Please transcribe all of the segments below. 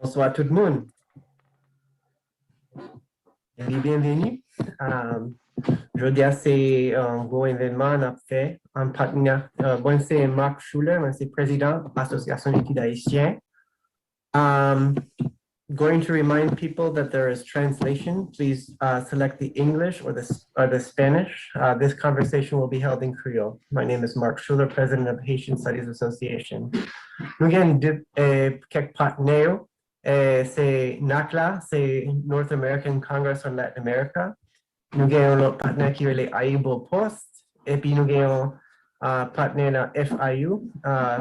Bonsoir tout le monde. Et bienvenue. Jeudi, c'est un gros événement on a fait en partenariat. Moi, c'est Marc Schuller, moi, c'est président de l'Association d'études haïtiennes. Going to remind people that there is translation. Please select the English or the Spanish. This conversation will be held in Creole. My name is Marc Schuller, president of Haitian Studies Association. Nous avons quelques partenaires. C'est NACLA, c'est North American Congress on Latin America. Nous avons notre partenaire qui est le AIBO Post. Et puis nous avons partenaire FIU,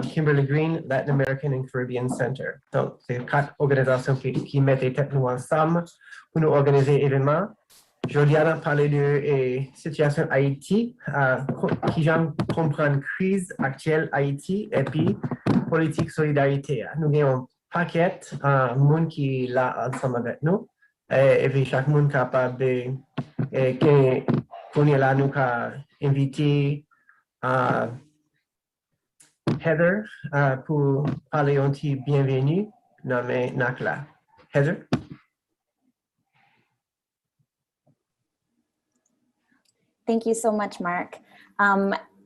Kimberly Green, Latin American and Caribbean Center. Donc, c'est 4 organisations qui mettent les têtes nous ensemble pour nous organiser l'événement. Aujourd'hui, on a parlé de la situation Haïti, qui j'aime comprendre crise actuelle Haïti et puis politique solidarité. Nous avons un paquet de monde qui est là ensemble avec nous. Et puis chaque monde capable de qu'on est là, nous inviter Heather pour parler un petit bienvenue nommé NACLA. Heather? Thank you so much, Mark.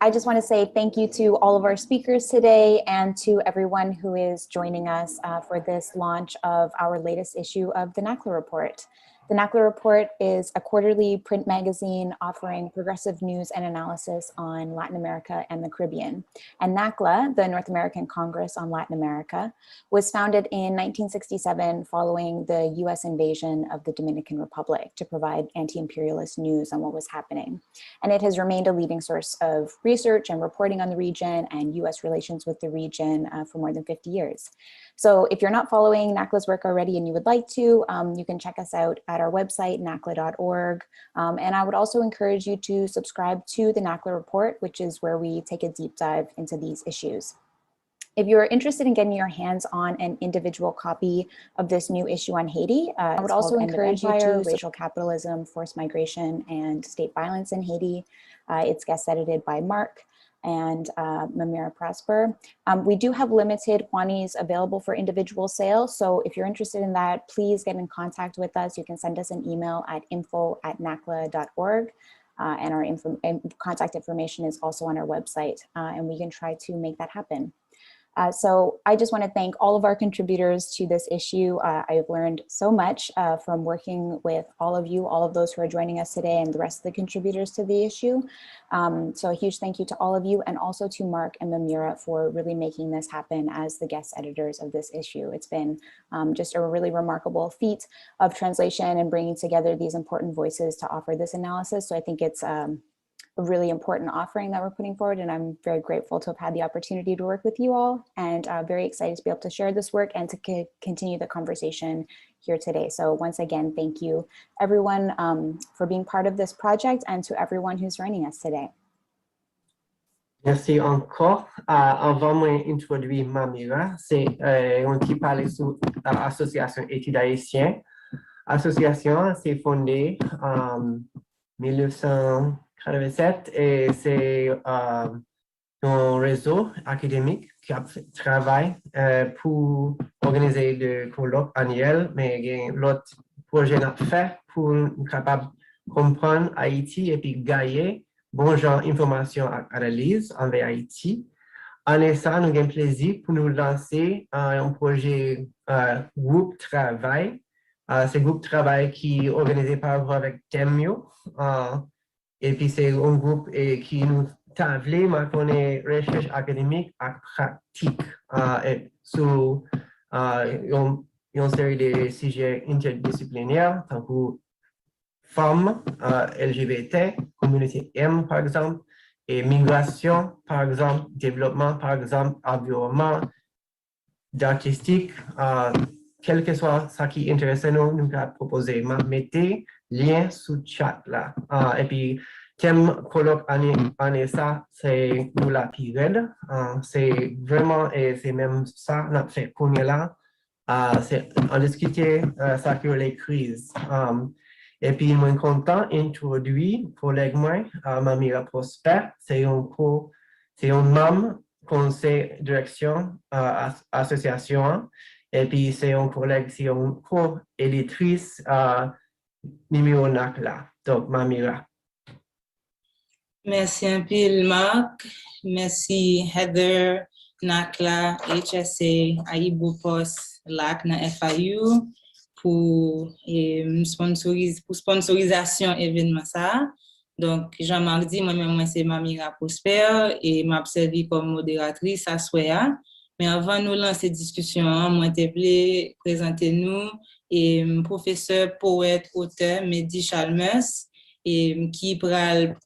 I just want to say thank you to all of our speakers today and to everyone who is joining us for this launch of our latest issue of the NACLA Report. The NACLA Report is a quarterly print magazine offering progressive news and analysis on Latin America and the Caribbean. And NACLA, the North American Congress on Latin America, was founded in 1967 following the US invasion of the Dominican Republic to provide anti-imperialist news on what was happening. And it has remained a leading source of research and reporting on the region and US relations with the region for more than 50 years. So if you're not following NACLA's work already and you would like to, you can check us out at our website, nacla.org. And I would also encourage you to subscribe to the NACLA Report, which is where we take a deep dive into these issues. If you're interested in getting your hands on an individual copy of this new issue on Haiti, I would also encourage you to racial capitalism, forced migration, and state violence in Haiti. It's guest edited by Mark and Mamira Prosper. We do have limited quantities available for individual sale. So if you're interested in that, please get in contact with us. You can send us an email at info@nacla.org. And our contact information is also on our website. And we can try to make that happen. So I just want to thank all of our contributors to this issue. I've learned so much from working with all of you, all of those who are joining us today, and the rest of the contributors to the issue. So a huge thank you to all of you, and also to Mark and Mamira for really making this happen as the guest editors of this issue. It's been just a really remarkable feat of translation and bringing together these important voices to offer this analysis. So I think it's a really important offering that we're putting forward, and I'm very grateful to have had the opportunity to work with you all, and very excited to be able to share this work and to continue the conversation here today. So once again, thank you everyone for being part of this project, and to everyone who's joining us today. Merci encore. Avant moi introduire Mamira, c'est on qui parle sur l'association études haïtiennes. L'association s'est fondée en 1987 et c'est un réseau académique qui travaille pour organiser des colloques annuels, mais l'autre projet n'a fait pour être capable de comprendre Haïti et puis gagner bon genre d'informations et analyse envers Haïti. En ça, nous avons plaisir pour nous lancer un projet groupe travail. C'est groupe travail qui est organisé par avec Temio. Et puis c'est un groupe qui nous table maintenant recherche académique et pratique sur une série de sujets interdisciplinaires, tant que femmes, LGBT, communauté M par exemple, et migration par exemple, développement par exemple, environnement, d'artistique, quel que soit ce qui intéresse nous, nous avons proposé. Mettez lien sous le chat là. Et puis, thème colloque année ça, c'est nous la période. C'est vraiment, et c'est même ça, on a fait qu'on est là. C'est en discuter ça que les crises. Et puis, moi, content d'introduire collègue moi, Mamira Prosper, c'est un membre conseil direction association. Et puis, c'est une collègue, c'est une co-éditrice numéro là. Donc, Mamira. Merci un peu, Marc. Merci, Heather, NACLA, HSA, Aïbou Post, LAC, na FIU, pour sponsorisation événement ça. Donc, Jean-Marc dit, moi-même, c'est Mamira Prosper et m'a servi comme modératrice à Soya. Mais avant de nous lancer discussion, moi, je voulais présenter nous et professeur, poète, auteur, Mehdi Chalmers, et qui pral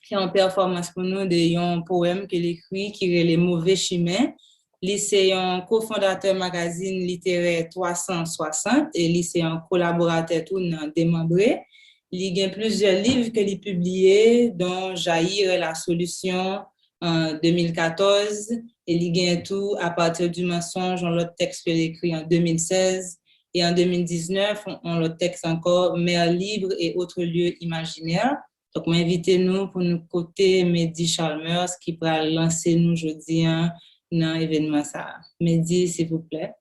fait une performance pour nous de un poème qu'il écrit qui est Les mauvais chemins. C'est un cofondateur magazine littéraire 360 et c'est un collaborateur tout démembré. Il y a plusieurs livres qu'il a publiés, dont Jaillir la solution en 2014. Et il y a tout à partir du mensonge, on l'autre texte qu'il a écrit en 2016. Et en 2019, on l'autre texte encore, Mer libre et autres lieux imaginaires. Donc, invitez-nous pour nous côté Mehdi Chalmers qui va lancer nous aujourd'hui dans l'événement ça. Mehdi, s'il vous plaît.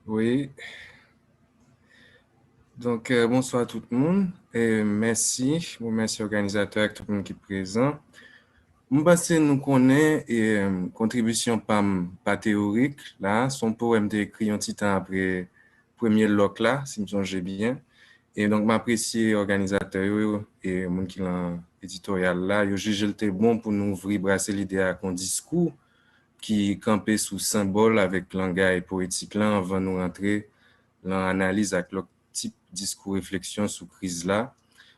Oui. Donc, bonsoir à tout le monde. Et merci. Merci organisateur et tout le monde qui est présent. Je pense que nous connaissons et contribution pas théorique. Là, son poème est écrit un petit temps après premier loc là, si je me souviens bien. Et donc, m'apprécie organisateur et mon qui l'en éditorial là, je juge que c'était bon pour nous ouvrir brasser l'idée à un discours qui campait sous symbole avec langage poétique là avant de nous rentrer dans l'analyse avec le type discours réflexion sous crise là.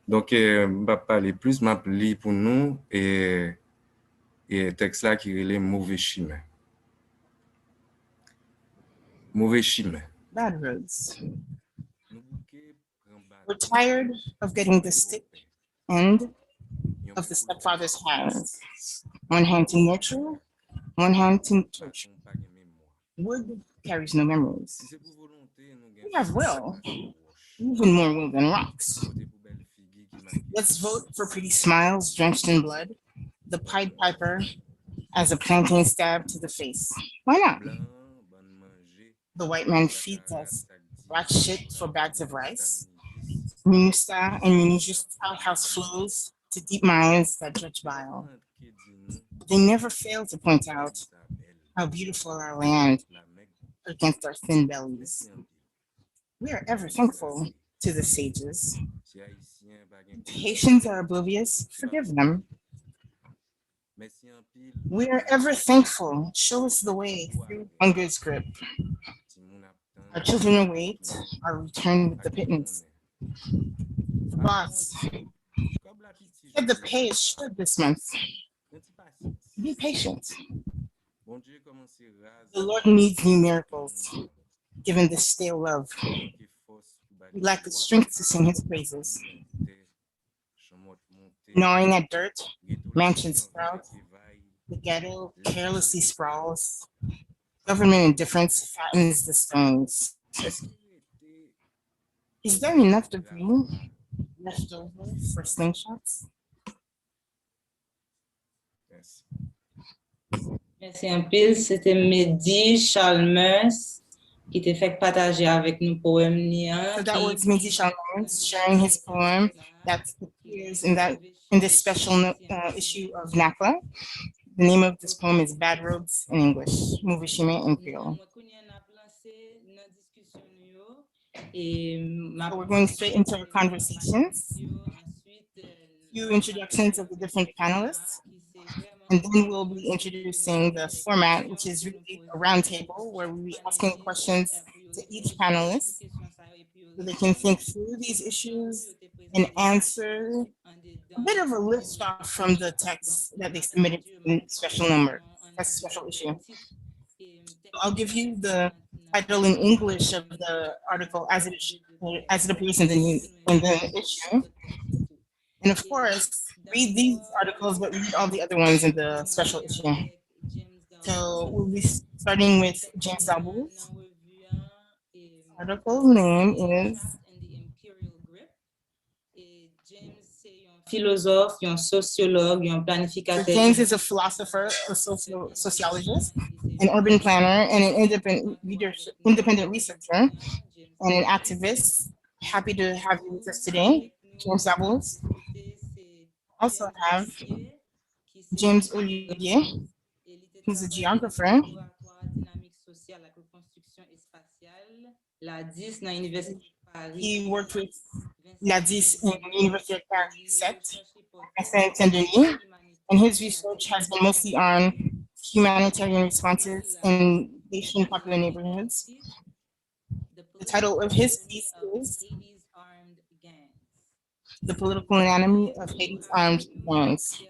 Donc, je ne vais pas parler plus, je vais lire pour nous et texte là qui est les mauvais chemins. Mauvais chemin. Bad roads. We're tired of getting the stick end of the stepfather's hands. One hand to nurture, one hand to torture. Wood carries no memories. We have will, even more will than rocks. Let's vote for pretty smiles drenched in blood, the Pied Piper as a plantain stab to the face. Why not? The white man feeds us black shit for bags of rice. Minusta and Minijust outhouse flows to deep mines that dredge bile. They never fail to point out how beautiful our land against our thin bellies. We are ever thankful to the sages. If Haitians are oblivious, forgive them. We are ever thankful. Show us the way through hunger's grip. Our children await our return with the pittance. Boss, said the pay is short this month. Be patient. The Lord needs new miracles, given this stale love. We lack the strength to sing his praises. Gnawing at dirt, mansions sprout. The ghetto carelessly sprawls. Government indifference fattens the stones. Is there enough debris left over for slingshots? Yes. Merci un peu. C'était Mehdi Chalmers qui t'a fait partager avec nous poème Nia. So that was Mehdi Chalmers sharing his poem that appears in this special issue of NACLA. The name of this poem is Bad Roads in English, Mouvishime in Creole. So we're going straight into our conversations, few introductions of the different panelists, and then we'll be introducing the format, which is really a roundtable where we'll be asking questions to each panelist so they can think through these issues and answer a bit of a lift off from the text that they submitted in special number. That's a special issue. So I'll give you the title in English of the article as it appears in the issue. And of course, read these articles, but read all the other ones in the special issue. So we'll be starting with James Dalbou's article name is philosophe, un sociologue, un planificateur. James is a philosopher, a sociologist, an urban planner, and an independent researcher, and an activist. Happy to have you with us today, James Davos. Also have James Olivier, who's a geographer. He worked with Ladis in the University of Paris 7 at Saint-Denis, and his research has been mostly on humanitarian responses in Haitian popular neighborhoods. The title of his piece is The Political Anatomy of Haiti's Armed Gangs.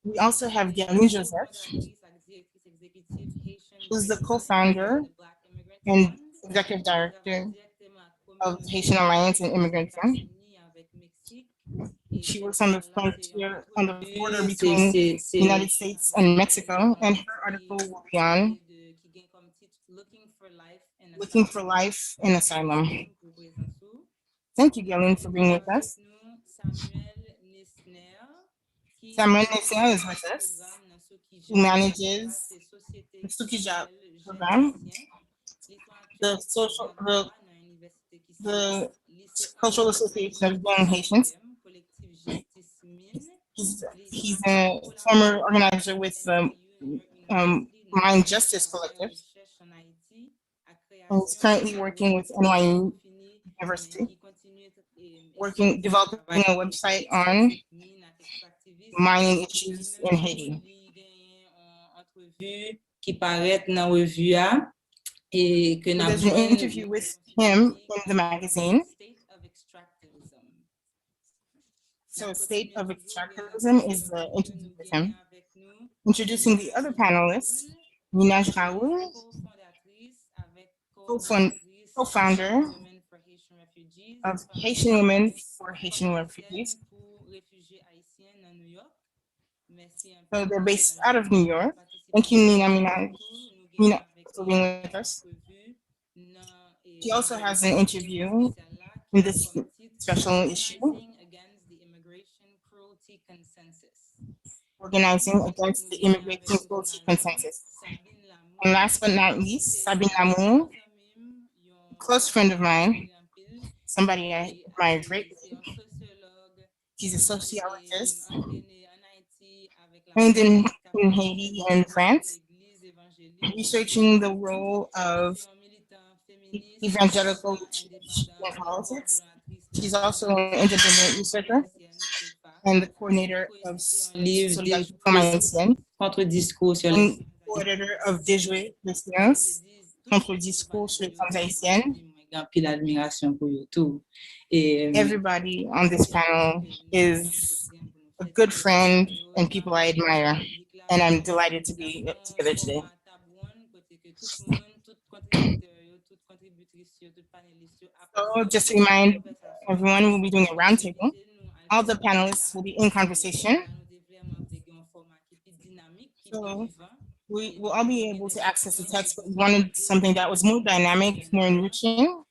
We also have Galine Joseph, who's the co-founder and executive director of Haitian Alliance and Immigrant Fund. She works on the frontier, on the border between the United States and Mexico, and her article will be on Looking for Life in Asylum. Thank you, Galine, for being with us. Samuel Nesner is with us, who manages the Sukija program, the Cultural Association of Young Haitians. He's a former organizer with the Mind Justice Collective, and he's currently working with NYU University, developing a website on mining issues in Haiti. There's an interview with him in the magazine. So State of Extractivism is the interview with him. Introducing the other panelists, Minaj Raoul, co-founder of Haitian Women for Haitian Refugees. So they're based out of New York. Thank you, Nina, for being with us. She also has an interview in this special issue, Organizing Against the Immigration Cruelty Consensus. And last but not least, Sabine Lamour, a close friend of mine, somebody I admire greatly. She's a sociologist, trained in Haiti and France, researching the role of evangelical church in politics. She's also an independent researcher and the coordinator of Solidarité comme Haïtienne, and co-editor of Déjouer le silence, contre le discours sur les femmes haïtiennes. Everybody on this panel is a good friend and people I admire, and I'm delighted to be together today. So just to remind everyone, we'll be doing a roundtable. All the panelists will be in conversation. So we will all be able to access the text, but we wanted something that was more dynamic, more enriching.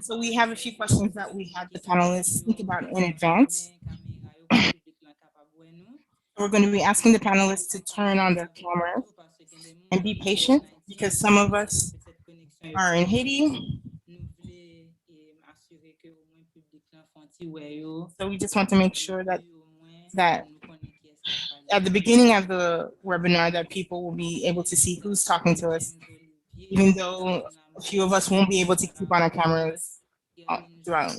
So we have a few questions that we had the panelists think about in advance. We're going to be asking the panelists to turn on their cameras and be patient because some of us are in Haiti. So we just want to make sure that at the beginning of the webinar that people will be able to see who's talking to us, even though a few of us won't be able to keep on our cameras throughout.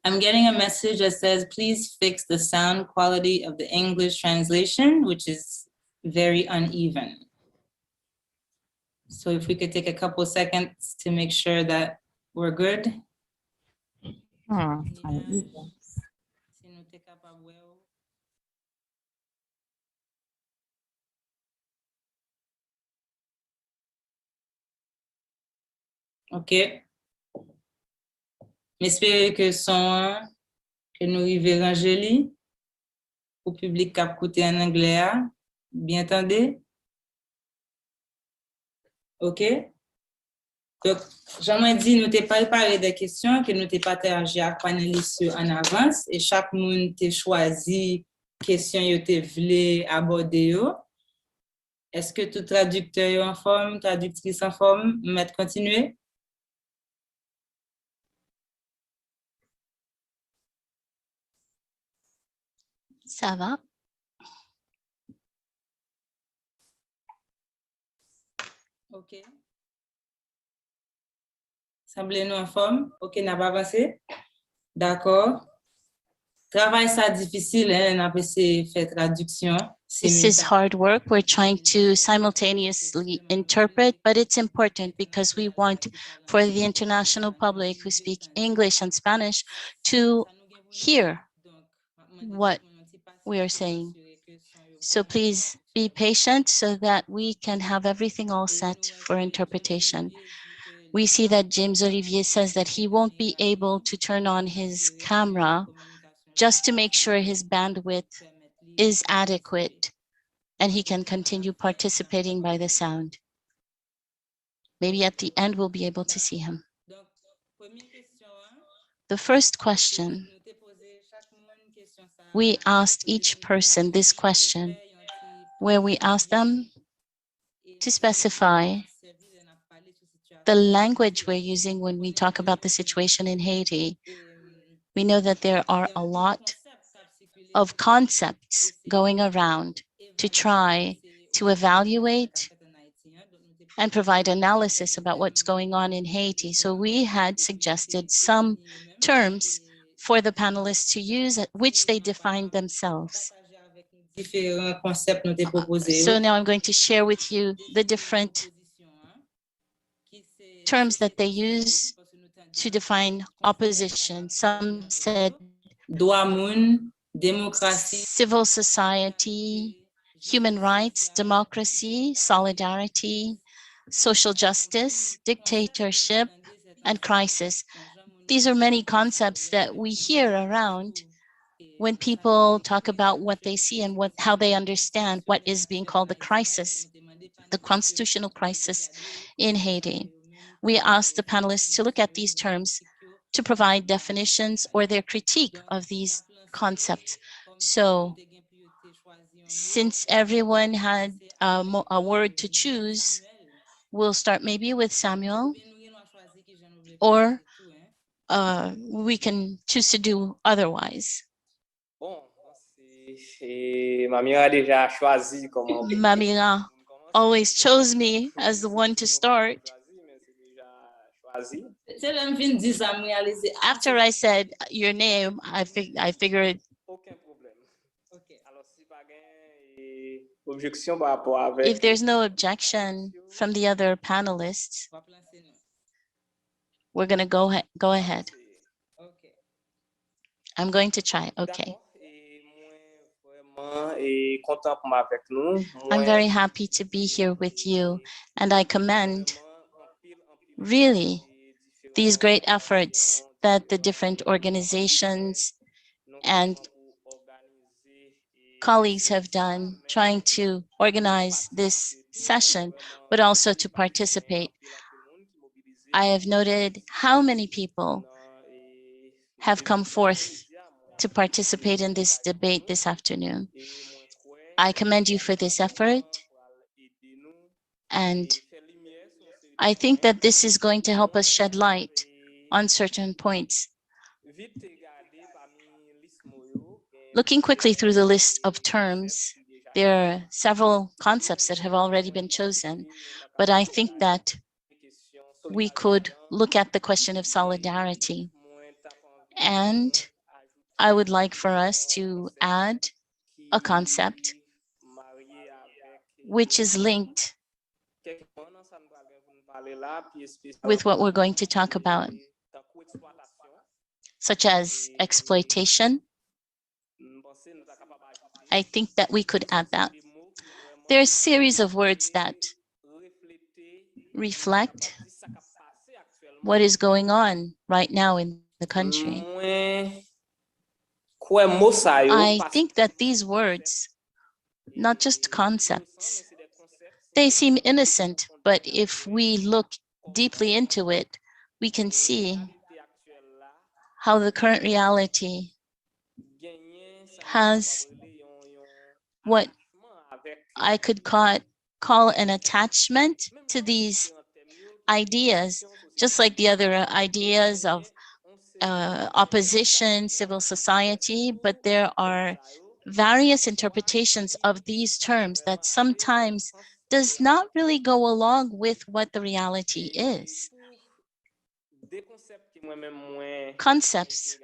I'm getting a message that says, please fix the sound quality of the English translation, which is very uneven. So if we could take a couple seconds to make sure that we're good. OK. J'espère que son que nous arrivons joli au public qui a écouté en anglais. Bien entendez? OK? Donc, j'aimerais dire, nous t'ai pas préparé des questions, que nous t'ai partagé avec panélistes en avance, et chaque monde t'a choisi question que tu voulais aborder. Est-ce que tout traducteur est en forme, traductrice en forme? Maître, continuer? Ça va? OK. Semblez-nous en forme? OK, n'a pas avancé? D'accord. Travail ça difficile, hein, on a essayé de faire traduction. This is hard work. We're trying to simultaneously interpret, but it's important because we want for the international public who speak English and Spanish to hear what we are saying. So please be patient so that we can have everything all set for interpretation. We see that James Olivier says that he won't be able to turn on his camera just to make sure his bandwidth is adequate and he can continue participating by the sound. Maybe at the end we'll be able to see him. The first question, we asked each person this question, where we asked them to specify the language we're using when we talk about the situation in Haiti. We know that there are a lot of concepts going around to try to evaluate and provide analysis about what's going on in Haiti. So we had suggested some terms for the panelists to use, which they defined themselves. So now I'm going to share with you the different terms that they use to define opposition. Some said civil society, human rights, democracy, solidarity, social justice, dictatorship, and crisis. These are many concepts that we hear around when people talk about what they see and how they understand what is being called the crisis, the constitutional crisis in Haiti. We asked the panelists to look at these terms to provide definitions or their critique of these concepts. So since everyone had a word to choose, we'll start maybe with Samuel, or we can choose to do otherwise. Mamira always chose me as the one to start. After I said your name, I figured if there's no objection from the other panelists, we're going to go ahead. I'm going to try. Okay. I'm very happy to be here with you, and I commend really these great efforts that the different organizations and colleagues have done trying to organize this session, but also to participate. I have noted how many people have come forth to participate in this debate this afternoon. I commend you for this effort, and I think that this is going to help us shed light on certain points. Looking quickly through the list of terms, there are several concepts that have already been chosen, but I think that we could look at the question of solidarity. And I would like for us to add a concept which is linked with what we're going to talk about, such as exploitation. I think that we could add that. There are a series of words that reflect what is going on right now in the country. I think that these words not just concepts. They seem innocent, but if we look deeply into it, we can see how the current reality has what I could call an attachment to these ideas, just like the other ideas of opposition, civil society, but there are various interpretations of these terms that sometimes does not really go along with what the reality is. Concepts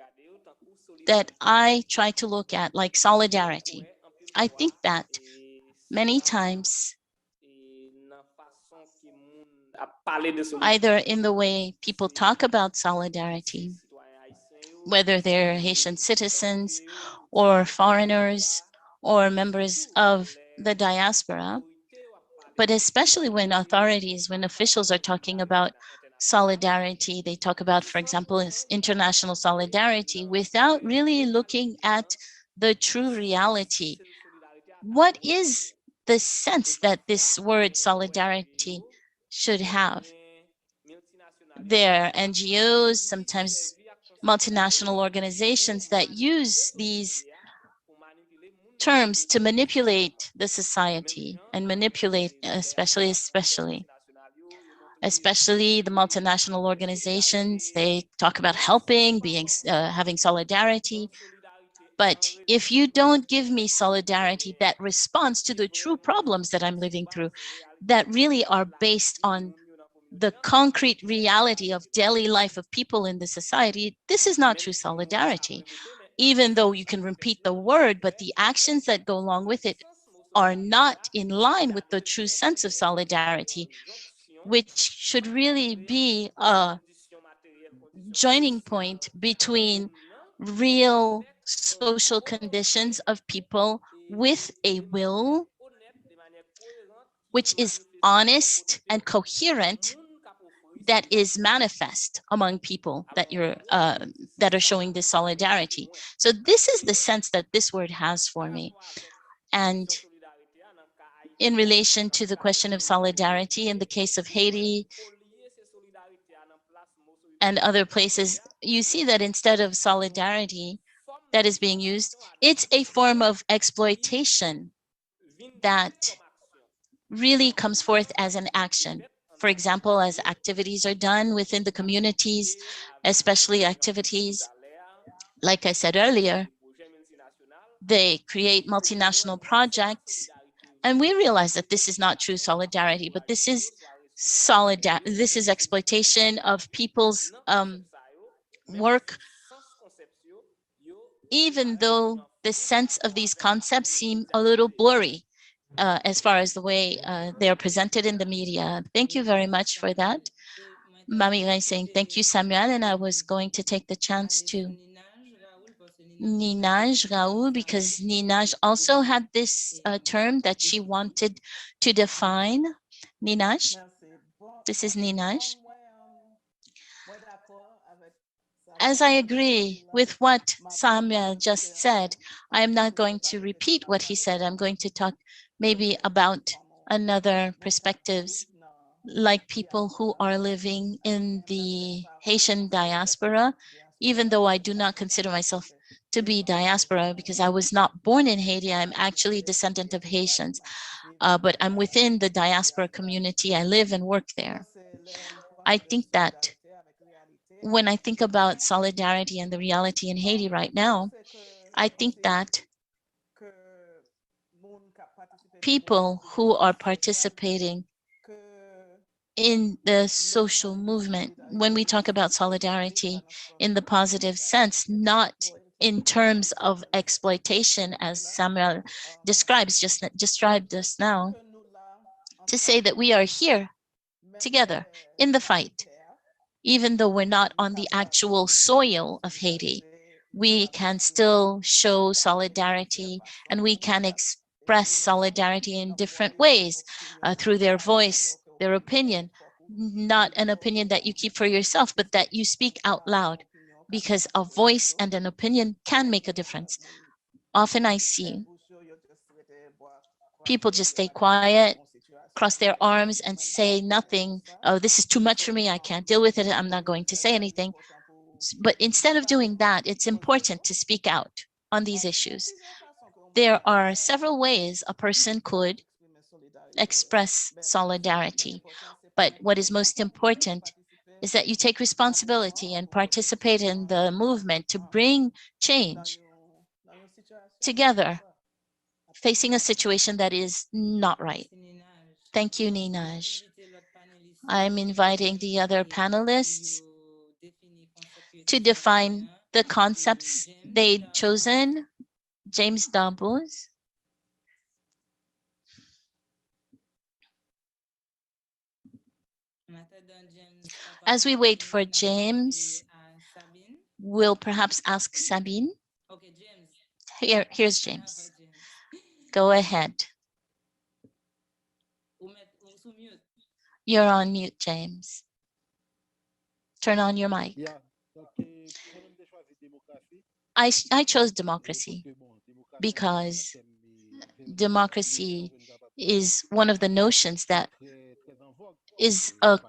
that I try to look at, like solidarity. I think that many times, either in the way people talk about solidarity, whether they're Haitian citizens or foreigners or members of the diaspora, but especially when authorities, when officials are talking about solidarity, they talk about, for example, international solidarity without really looking at the true reality. What is the sense that this word solidarity should have? There are NGOs, sometimes multinational organizations that use these terms to manipulate the society and manipulate, especially the multinational organizations. They talk about helping, having solidarity. But if you don't give me solidarity that responds to the true problems that I'm living through, that really are based on the concrete reality of daily life of people in the society, this is not true solidarity. Even though you can repeat the word, but the actions that go along with it are not in line with the true sense of solidarity, which should really be a joining point between real social conditions of people with a will which is honest and coherent, that is manifest among people that are showing this solidarity. So this is the sense that this word has for me. And in relation to the question of solidarity, in the case of Haiti and other places, you see that instead of solidarity that is being used, it's a form of exploitation that really comes forth as an action. For example, as activities are done within the communities, especially activities, like I said earlier, they create multinational projects, and we realize that this is not true solidarity, but this is exploitation of people's work, even though the sense of these concepts seem a little blurry as far as the way they are presented in the media. Thank you very much for that. Mami Ray saying, thank you, Samuel, and I was going to take the chance to Ninaj Raoul, because Ninaj also had this term that she wanted to define. Ninaj, this is Ninaj. As I agree with what Samuel just said, I am not going to repeat what he said. I'm going to talk maybe about another perspectives, like people who are living in the Haitian diaspora, even though I do not consider myself to be diaspora because I was not born in Haiti. I'm actually a descendant of Haitians, but I'm within the diaspora community. I live and work there. I think that when I think about solidarity and the reality in Haiti right now, I think that people who are participating in the social movement, when we talk about solidarity in the positive sense, not in terms of exploitation, as Samuel described just now, to say that we are here together in the fight, even though we're not on the actual soil of Haiti, we can still show solidarity, and we can express solidarity in different ways through their voice, their opinion, not an opinion that you keep for yourself, but that you speak out loud, because a voice and an opinion can make a difference. Often I see people just stay quiet, cross their arms and say nothing. Oh, this is too much for me. I can't deal with it. I'm not going to say anything. But instead of doing that, it's important to speak out on these issues. There are several ways a person could express solidarity, but what is most important is that you take responsibility and participate in the movement to bring change together, facing a situation that is not right. Thank you, Ninaj. I'm inviting the other panelists to define the concepts they've chosen. James Dabos. As we wait for James, we'll perhaps ask Sabine. Here's James. Go ahead. You're on mute, James. Turn on your mic. I chose democracy because democracy is one of the notions that is a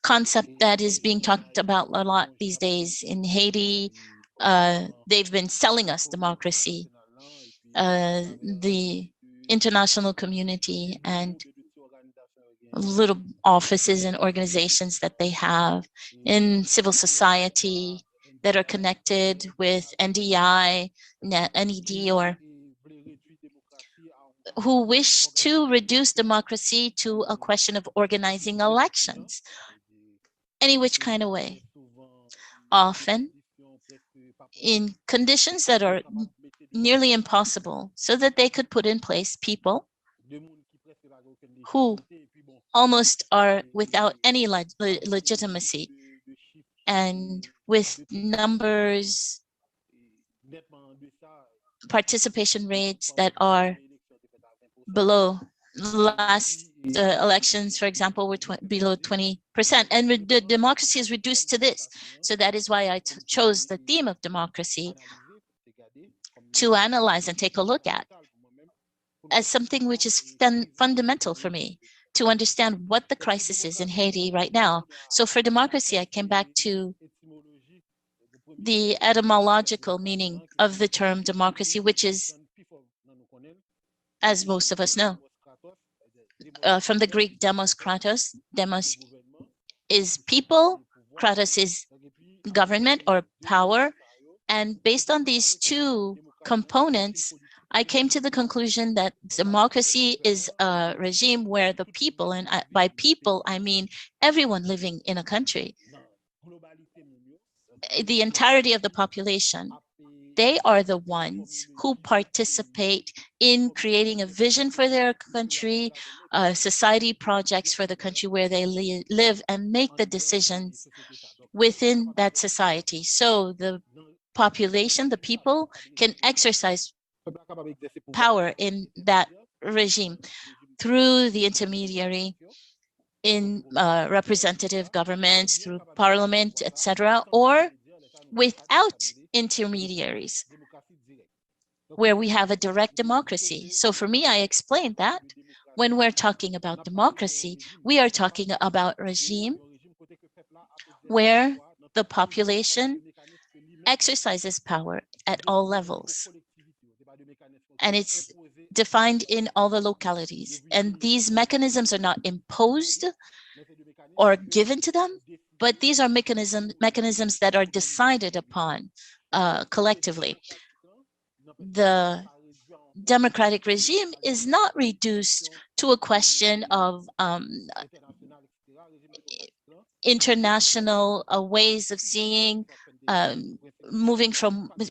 concept that is being talked about a lot these days. In Haiti, they've been selling us democracy. The international community and little offices and organizations that they have in civil society that are connected with NDI, NED, or who wish to reduce democracy to a question of organizing elections, any which kind of way, often in conditions that are nearly impossible, so that they could put in place people who almost are without any legitimacy, and with numbers, participation rates that are below last elections, for example, were below 20%. And the democracy is reduced to this. So that is why I chose the theme of democracy to analyze and take a look at as something which is fundamental for me to understand what the crisis is in Haiti right now. So for democracy, I came back to the etymological meaning of the term democracy, which is, as most of us know, from the Greek demos kratos. Demos is people, kratos is government or power. And based on these two components, I came to the conclusion that democracy is a regime where the people, and by people, I mean everyone living in a country, the entirety of the population, they are the ones who participate in creating a vision for their country, society projects for the country where they live, and make the decisions within that society. So the population, the people, can exercise power in that regime through the intermediary in representative governments, through parliament, etc., or without intermediaries, where we have a direct democracy. So for me, I explained that when we're talking about democracy, we are talking about a regime where the population exercises power at all levels. And it's defined in all the localities. And these mechanisms are not imposed or given to them, but these are mechanisms that are decided upon collectively. The democratic regime is not reduced to a question of international ways of seeing, moving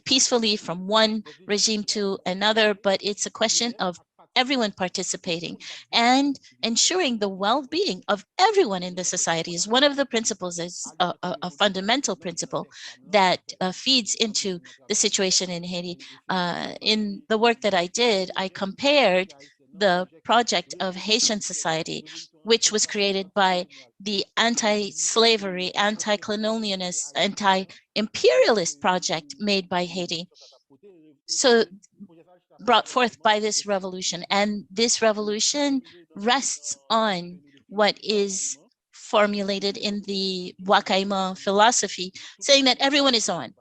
peacefully from one regime to another, but it's a question of everyone participating and ensuring the well-being of everyone in the society is one of the principles, is a fundamental principle that feeds into the situation in Haiti. In the work that I did, I compared the project of Haitian society, which was created by the anti-slavery, anti-colonialist, anti-imperialist project made by Haiti. So brought forth by this revolution. And this revolution rests on what is formulated in the Wakaima philosophy, saying that everyone is on.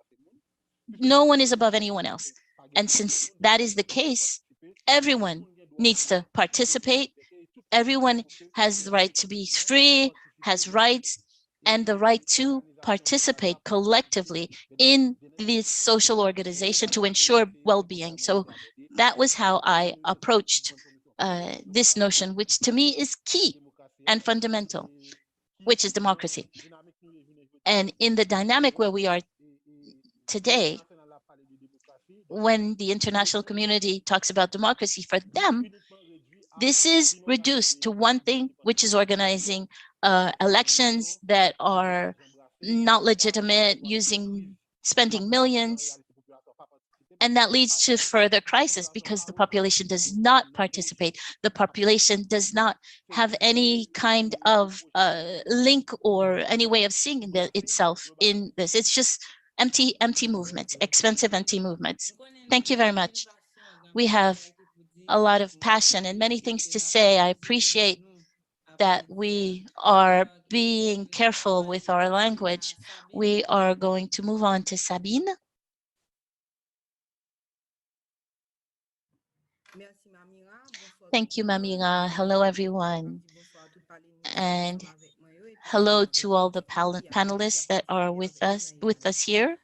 No one is above anyone else. And since that is the case, everyone needs to participate. Everyone has the right to be free, has rights, and the right to participate collectively in this social organization to ensure well-being. So that was how I approached this notion, which to me is key and fundamental, which is democracy. And in the dynamic where we are today, when the international community talks about democracy, for them, this is reduced to one thing, which is organizing elections that are not legitimate, spending millions. And that leads to further crisis because the population does not participate. The population does not have any kind of link or any way of seeing itself in this. It's just empty movements, expensive empty movements. Thank you very much. We have a lot of passion and many things to say. I appreciate that we are being careful with our language. We are going to move on to Sabine. Thank you, Mamira. Hello, everyone. And hello to all the panelists that are with us here.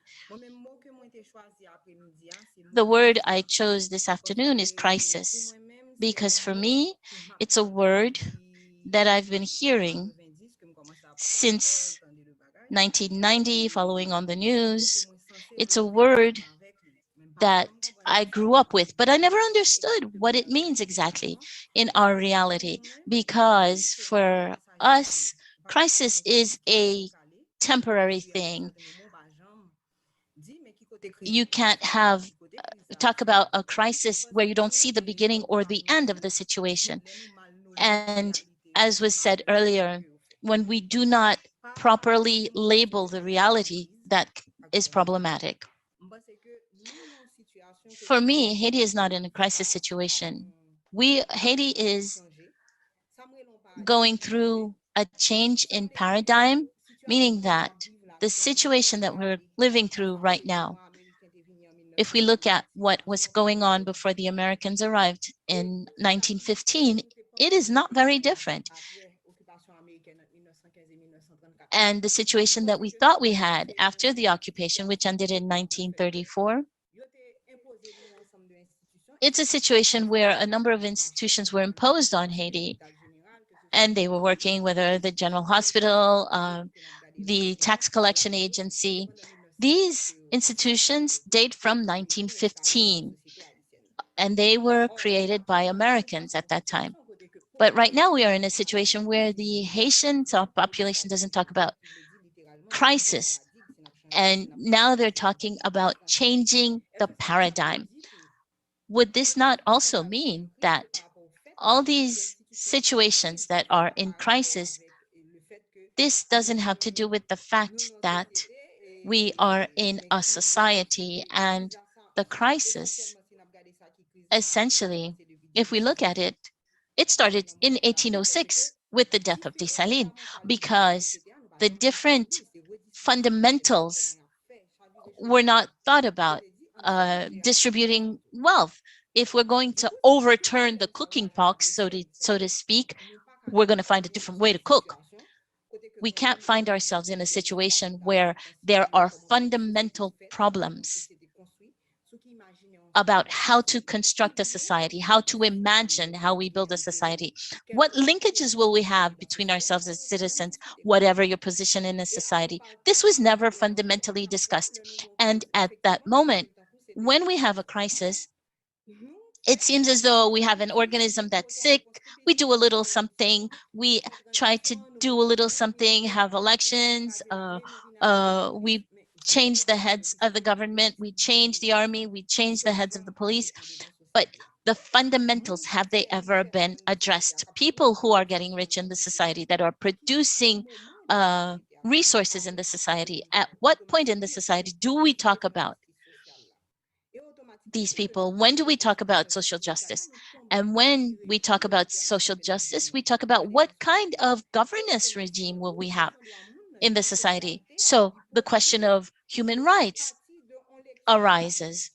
The word I chose this afternoon is crisis, because for me, it's a word that I've been hearing since 1990, following on the news. It's a word that I grew up with, but I never understood what it means exactly in our reality, because for us, crisis is a temporary thing. You can't talk about a crisis where you don't see the beginning or the end of the situation. And as was said earlier, when we do not properly label the reality, that is problematic. For me, Haiti is not in a crisis situation. Haiti is going through a change in paradigm, meaning that the situation that we're living through right now, if we look at what was going on before the Americans arrived in 1915, it is not very different. And the situation that we thought we had after the occupation, which ended in 1934, it's a situation where a number of institutions were imposed on Haiti, and they were working, whether the General Hospital, the tax collection agency. These institutions date from 1915, and they were created by Americans at that time. But right now we are in a situation where the Haitian population doesn't talk about crisis, and now they're talking about changing the paradigm. Would this not also mean that all these situations that are in crisis, this doesn't have to do with the fact that we are in a society, and the crisis, essentially, if we look at it, it started in 1806 with the death of Dessalines, because the different fundamentals were not thought about. Distributing wealth. If we're going to overturn the cooking pot, so to speak, we're going to find a different way to cook. We can't find ourselves in a situation where there are fundamental problems about how to construct a society, how to imagine how we build a society. What linkages will we have between ourselves as citizens, whatever your position in a society? This was never fundamentally discussed. And at that moment, when we have a crisis, it seems as though we have an organism that's sick, we do a little something, we try to do a little something, have elections, we change the heads of the government, we change the army, we change the heads of the police, but the fundamentals, have they ever been addressed? People who are getting rich in the society, that are producing resources in the society, at what point in the society do we talk about these people? When do we talk about social justice? And when we talk about social justice, we talk about what kind of governance regime will we have in the society. So the question of human rights arises.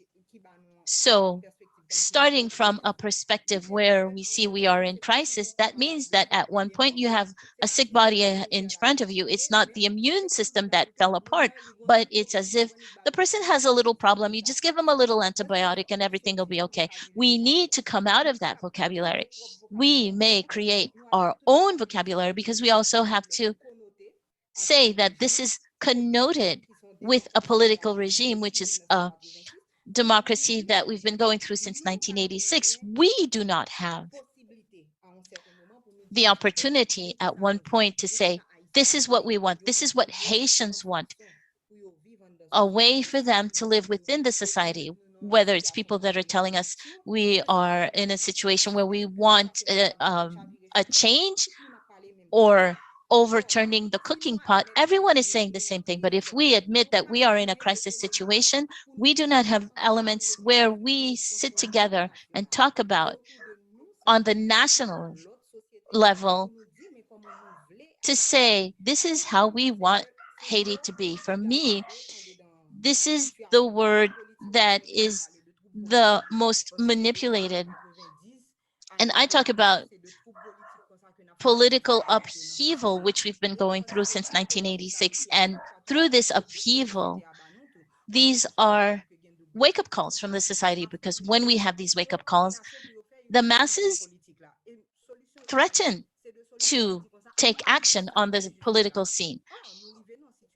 So starting from a perspective where we see we are in crisis, that means that at one point you have a sick body in front of you. It's not the immune system that fell apart, but it's as if the person has a little problem. You just give them a little antibiotic and everything will be okay. We need to come out of that vocabulary. We may create our own vocabulary because we also have to say that this is connoted with a political regime, which is a democracy that we've been going through since 1986. We do not have the opportunity at one point to say, this is what we want. This is what Haitians want. A way for them to live within the society, whether it's people that are telling us we are in a situation where we want a change or overturning the cooking pot. Everyone is saying the same thing. But if we admit that we are in a crisis situation, we do not have elements where we sit together and talk about on the national level to say, this is how we want Haiti to be. For me, this is the word that is the most manipulated. And I talk about political upheaval, which we've been going through since 1986. And through this upheaval, these are wake-up calls from the society, because when we have these wake-up calls, the masses threaten to take action on the political scene.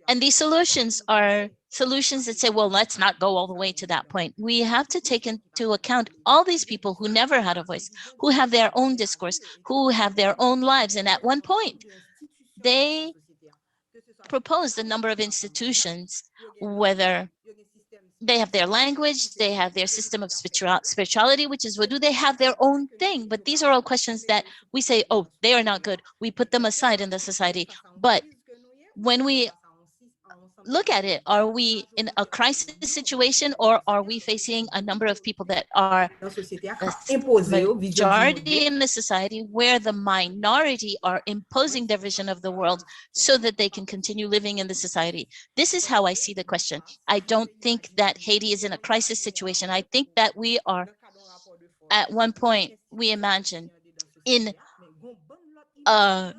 And these solutions are solutions that say, well, let's not go all the way to that point. We have to take into account all these people who never had a voice, who have their own discourse, who have their own lives. And at one point, they proposed a number of institutions, whether they have their language, they have their system of spirituality, which is Vodou, they have their own thing. But these are all questions that we say, oh, they are not good. We put them aside in the society. But when we look at it, are we in a crisis situation, or are we facing a number of people that are the majority in the society, where the minority are imposing their vision of the world so that they can continue living in the society? This is how I see the question. I don't think that Haiti is in a crisis situation. I think that we are, at one point, we imagine in a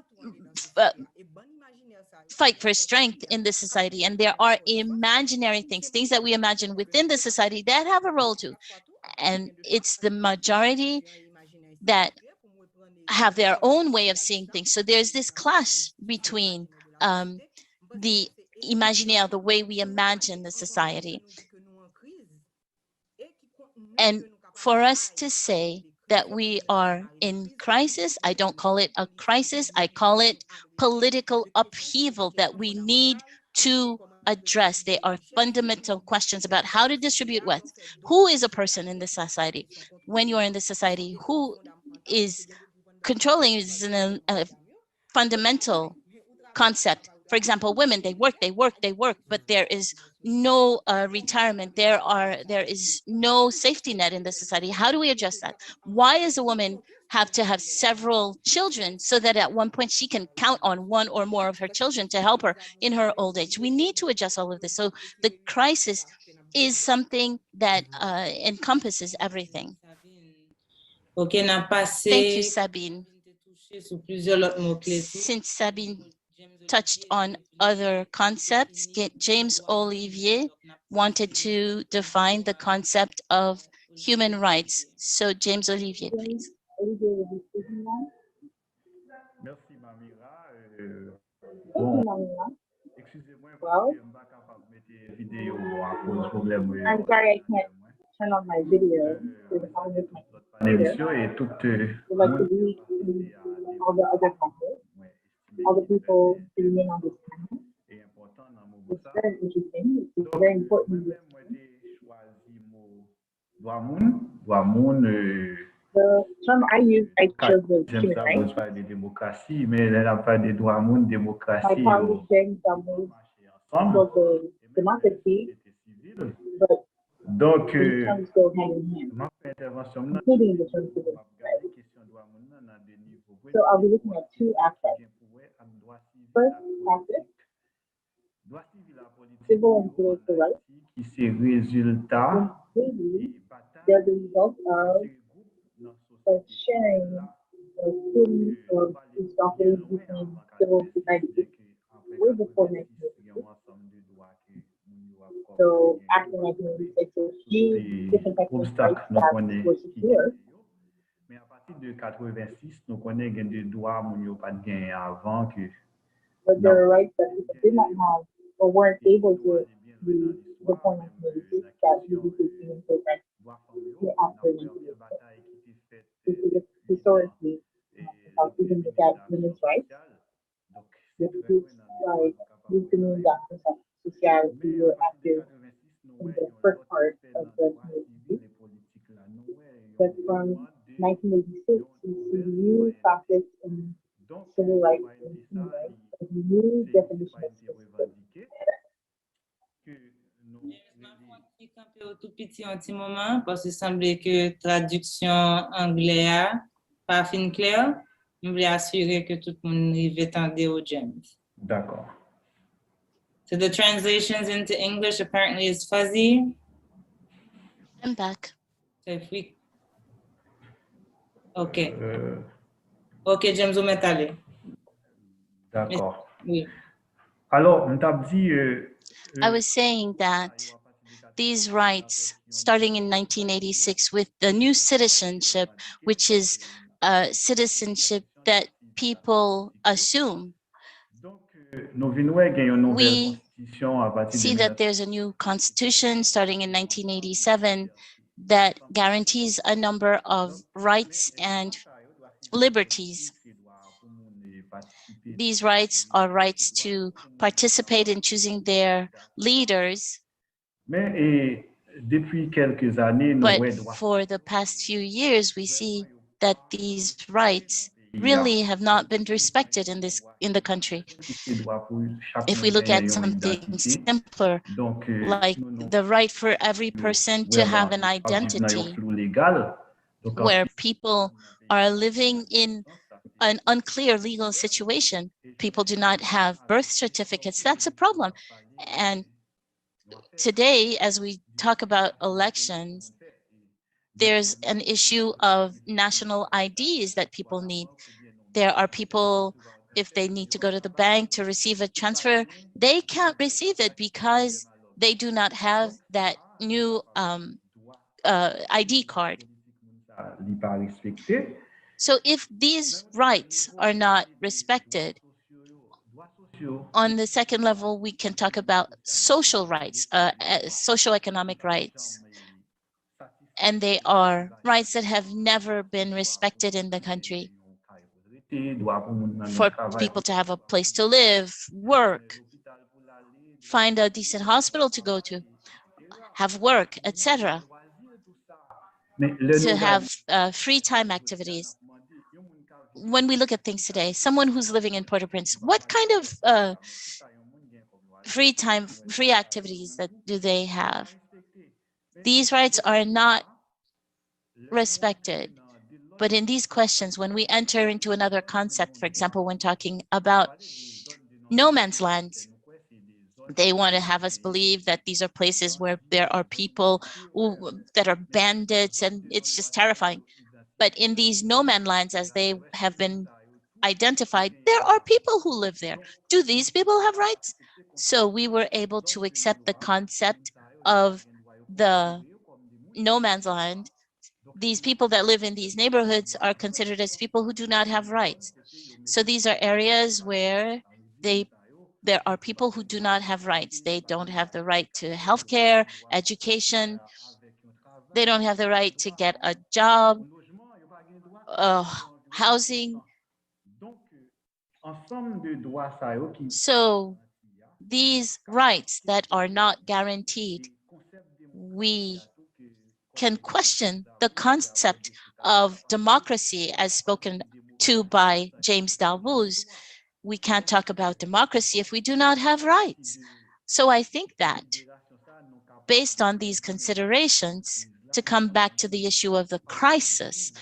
fight for strength in the society, and there are imaginary things that we imagine within the society that have a role too, and it's the majority that have their own way of seeing things. So there's this clash between the imaginaire, the way we imagine the society, and for us to say that we are in crisis, I don't call it a crisis, I call it political upheaval that we need to address. They are fundamental questions about how to distribute wealth. Who is a person in this society? When you are in the society, who is controlling is a fundamental concept. For example, women, they work, but there is no retirement. There is no safety net in the society. How do we address that? Why does a woman have to have several children so that at one point she can count on one or more of her children to help her in her old age? We need to adjust all of this. So the crisis is something that encompasses everything. Thank you, Sabine. Since Sabine touched on other concepts, James Olivier wanted to define the concept of human rights. So James Olivier, please. I'm sorry I can't turn on my video. Would like to read all the other topics, all the people sitting in on this panel. It's very interesting. It's very important. The term I use, I chose the human rights. My colleague James Moïse was the democracy, but Donc, these terms go hand in hand, ma intervention, including the terms of right? So I'll be looking at two aspects. First aspect, civil and political rights. qui c'est résultat Completely, they're the result of a sharing or splitting of responsibilities between civil society groups way before 1986. So after 1986, there's few different types of rights that were secured. Mais à partir de 86, nous connaissons des droits moun yo pas gagné avant que But there are rights that people did not have or weren't able to use before 1986 that we became important after 1986. This is historically about even look at women's rights. With groups like Youth Community Action Social, who were active in the first part of the community. But from 1986, we see new facets in civil rights and human rights, a new definition of citizenship. Tout petit un petit moment parce que semblait que traduction anglais pas fin clair. Je voulais assurer que tout le monde arrive tendre au James. D'accord. So the translations into English apparently is fuzzy. I'm back. So if we okay. Okay, James, vous mettez allé. D'accord. Oui. Alors, on t'a dit I was saying that these rights, starting in 1986 with the new citizenship, which is citizenship that people assume, we see that there's a new constitution starting in 1987 that guarantees a number of rights and liberties. These rights are rights to participate in choosing their leaders. But for the past few years, we see that these rights really have not been respected in the country. If we look at something simpler, like the right for every person to have an identity, where people are living in an unclear legal situation, people do not have birth certificates, that's a problem. And today, as we talk about elections, there's an issue of national IDs that people need. There are people, if they need to go to the bank to receive a transfer, they can't receive it because they do not have that new ID card. So if these rights are not respected, on the second level, we can talk about social rights, socioeconomic rights. And they are rights that have never been respected in the country. For people to have a place to live, work, find a decent hospital to go to, have work, etc. To have free time activities. When we look at things today, someone who's living in Port-au-Prince, what kind of free time, free activities that do they have? These rights are not respected. But in these questions, when we enter into another concept, for example, when talking about no man's lands, they want to have us believe that these are places where there are people that are bandits, and it's just terrifying. But in these no man's lands, as they have been identified, there are people who live there. Do these people have rights? So we were able to accept the concept of the no man's land. These people that live in these neighborhoods are considered as people who do not have rights. So these are areas where there are people who do not have rights. They don't have the right to healthcare, education. They don't have the right to get a job, housing. So these rights that are not guaranteed, we can question the concept of democracy as spoken to by James Dalbouz. We can't talk about democracy if we do not have rights. So I think that based on these considerations, to come back to the issue of the crisis,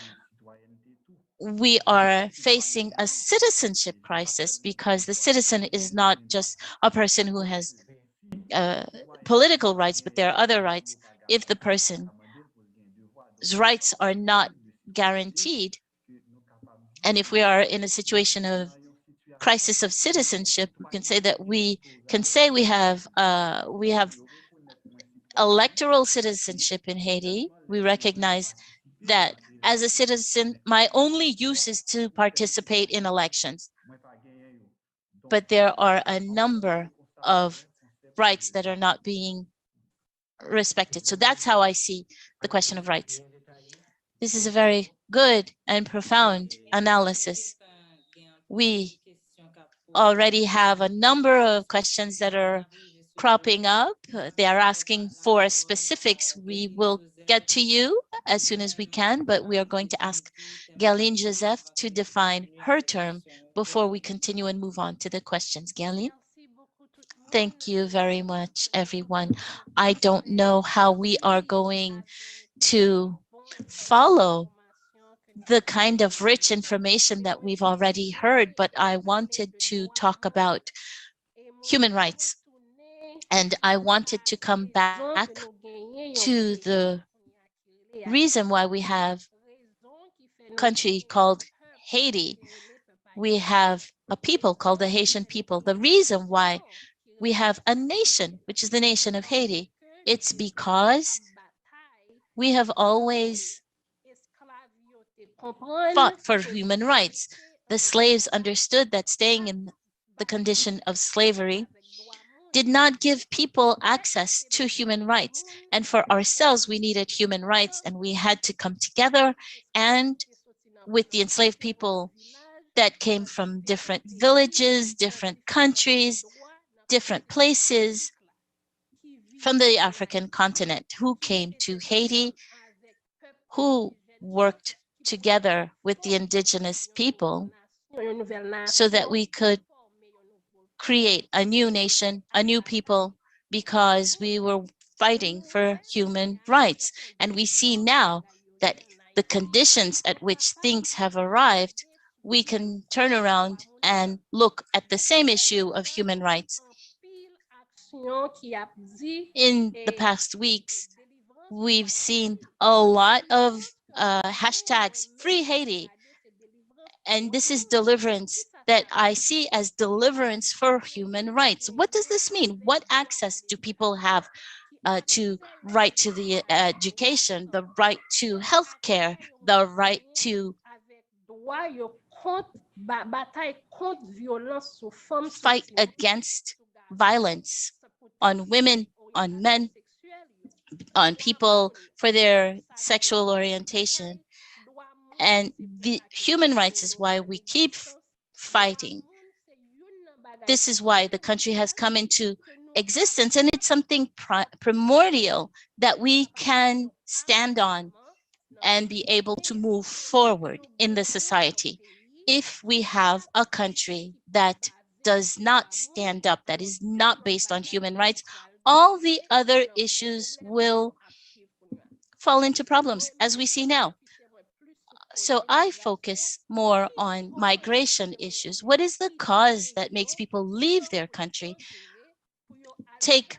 we are facing a citizenship crisis, because the citizen is not just a person who has political rights, but there are other rights. If the person's rights are not guaranteed, and if we are in a situation of crisis of citizenship, we can say that we have electoral citizenship in Haiti. We recognize that as a citizen, my only use is to participate in elections. But there are a number of rights that are not being respected. So that's how I see the question of rights. This is a very good and profound analysis. We already have a number of questions that are cropping up. They are asking for specifics. We will get to you as soon as we can, but we are going to ask Galine Joseph to define her term before we continue and move on to the questions. Galine? Thank you very much, everyone. I don't know how we are going to follow the kind of rich information that we've already heard, but I wanted to talk about human rights. And I wanted to come back to the reason why we have a country called Haiti. We have a people called the Haitian people. The reason why we have a nation, which is the nation of Haiti, it's because we have always fought for human rights. The slaves understood that staying in the condition of slavery did not give people access to human rights. And for ourselves, we needed human rights, and we had to come together, and with the enslaved people that came from different villages, different countries, different places from the African continent, who came to Haiti, who worked together with the indigenous people so that we could create a new nation, a new people, because we were fighting for human rights. And we see now that the conditions at which things have arrived, we can turn around and look at the same issue of human rights. In the past weeks, we've seen a lot of hashtags, Free Haiti. And this is deliverance that I see as deliverance for human rights. What does this mean? What access do people have to right to the education, the right to healthcare, the right to fight against violence on women, on men, on people for their sexual orientation? And the human rights is why we keep fighting. This is why the country has come into existence, and it's something primordial that we can stand on and be able to move forward in the society. If we have a country that does not stand up, that is not based on human rights, all the other issues will fall into problems, as we see now. So I focus more on migration issues. What is the cause that makes people leave their country, take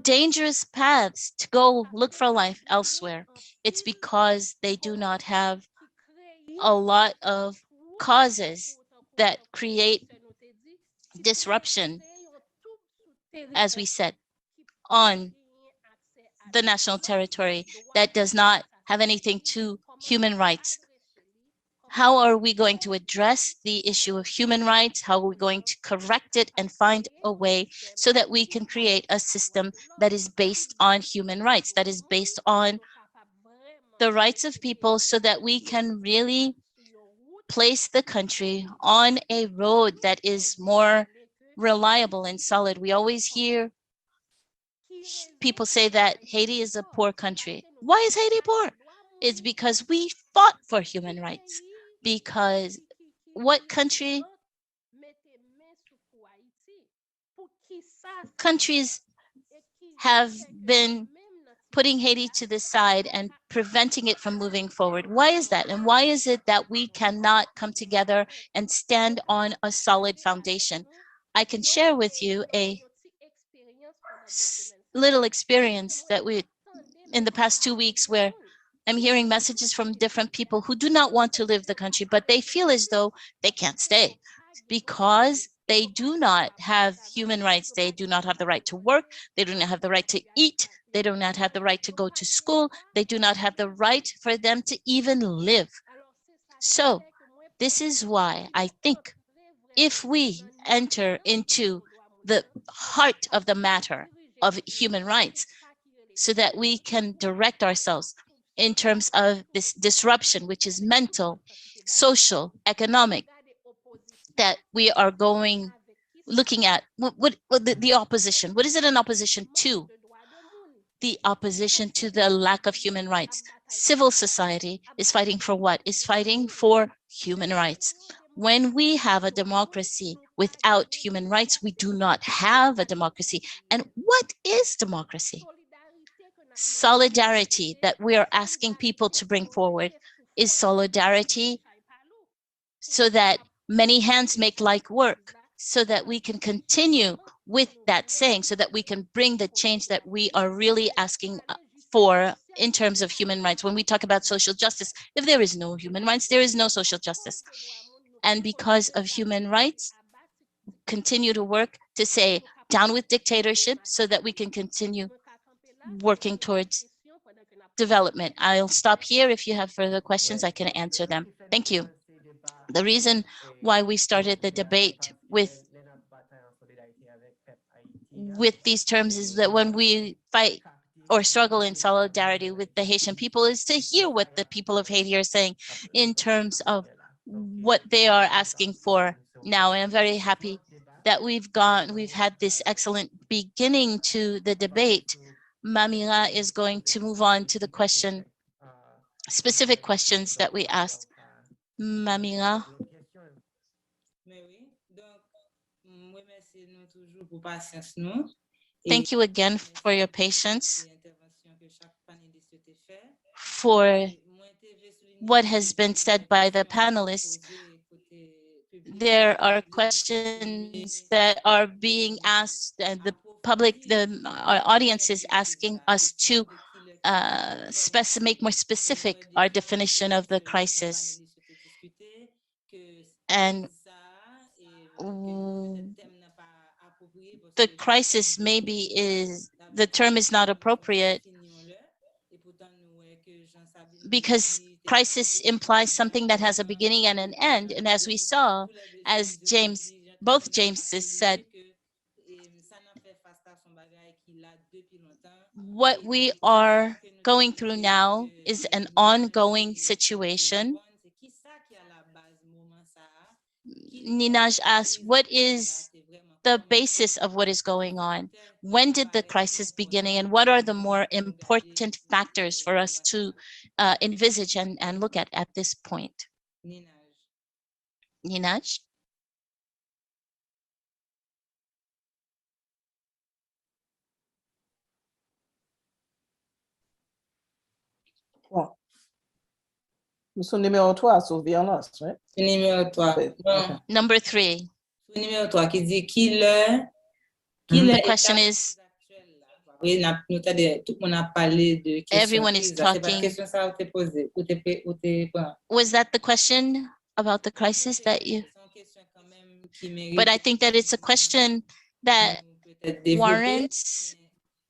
dangerous paths to go look for life elsewhere? It's because they do not have a lot of causes that create disruption, as we said, on the national territory that does not have anything to human rights. How are we going to address the issue of human rights? How are we going to correct it and find a way so that we can create a system that is based on human rights, that is based on the rights of people, so that we can really place the country on a road that is more reliable and solid? We always hear people say that Haiti is a poor country. Why is Haiti poor? It's because we fought for human rights. Because what countries have been putting Haiti to the side and preventing it from moving forward. Why is that? And why is it that we cannot come together and stand on a solid foundation? I can share with you a little experience that in the past 2 weeks, where I'm hearing messages from different people who do not want to leave the country, but they feel as though they can't stay because they do not have human rights. They do not have the right to work. They do not have the right to eat. They do not have the right to go to school. They do not have the right for them to even live. So this is why I think if we enter into the heart of the matter of human rights, so that we can direct ourselves in terms of this disruption, which is mental, social, economic, that we are looking at what the opposition. What is it an opposition to? The opposition to the lack of human rights. Civil society is fighting for what? Is fighting for human rights. When we have a democracy without human rights, we do not have a democracy. And what is democracy? Solidarity that we are asking people to bring forward is solidarity so that many hands make light work, so that we can continue with that saying, so that we can bring the change that we are really asking for in terms of human rights. When we talk about social justice, if there is no human rights, there is no social justice. And because of human rights, continue to work to say down with dictatorship so that we can continue working towards development. I'll stop here. If you have further questions, I can answer them. Thank you. The reason why we started the debate with these terms is that when we fight or struggle in solidarity with the Haitian people is to hear what the people of Haiti are saying in terms of what they are asking for now. And I'm very happy that we've had this excellent beginning to the debate. Mamira is going to move on to the specific questions that we asked. Mamira. Thank you again for your patience, for what has been said by the panelists. There are questions that are being asked, and the public, our audience is asking us to make more specific our definition of the crisis. And the crisis the term is not appropriate because crisis implies something that has a beginning and an end. And as we saw, as both Jameses said, what we are going through now is an ongoing situation. Ninaj asked, what is the basis of what is going on? When did the crisis begin, and what are the more important factors for us to envisage and look at this point? Ninaj? Bon. Nous sommes numéro 3 sur violence, right? Numéro 3. Okay. Number 3. Numéro 3 qui dit qui le The question is, oui, tout le monde a parlé de everyone is talking. Was that the question about the crisis that you? But I think that it's a question that warrants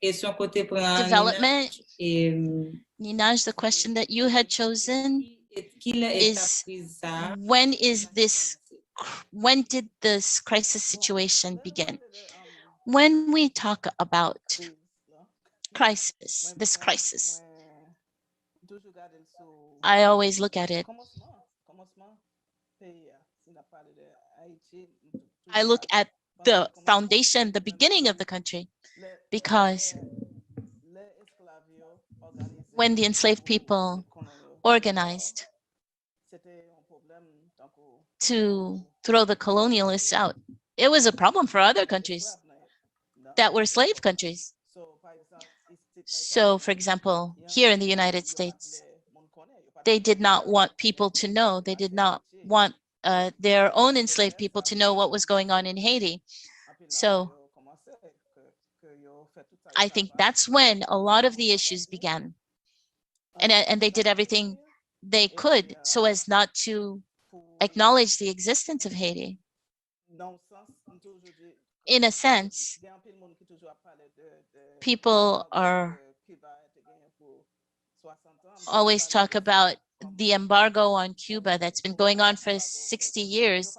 development. Ninaj, the question that you had chosen is, when did this crisis situation begin? When we talk about this crisis, I always look at it. I look at the foundation, the beginning of the country, because when the enslaved people organized to throw the colonialists out, it was a problem for other countries that were slave countries. So, for example, here in the United States, they did not want people to know. They did not want their own enslaved people to know what was going on in Haiti. So I think that's when a lot of the issues began. And they did everything they could so as not to acknowledge the existence of Haiti. In a sense, people are always talk about the embargo on Cuba that's been going on for 60 years.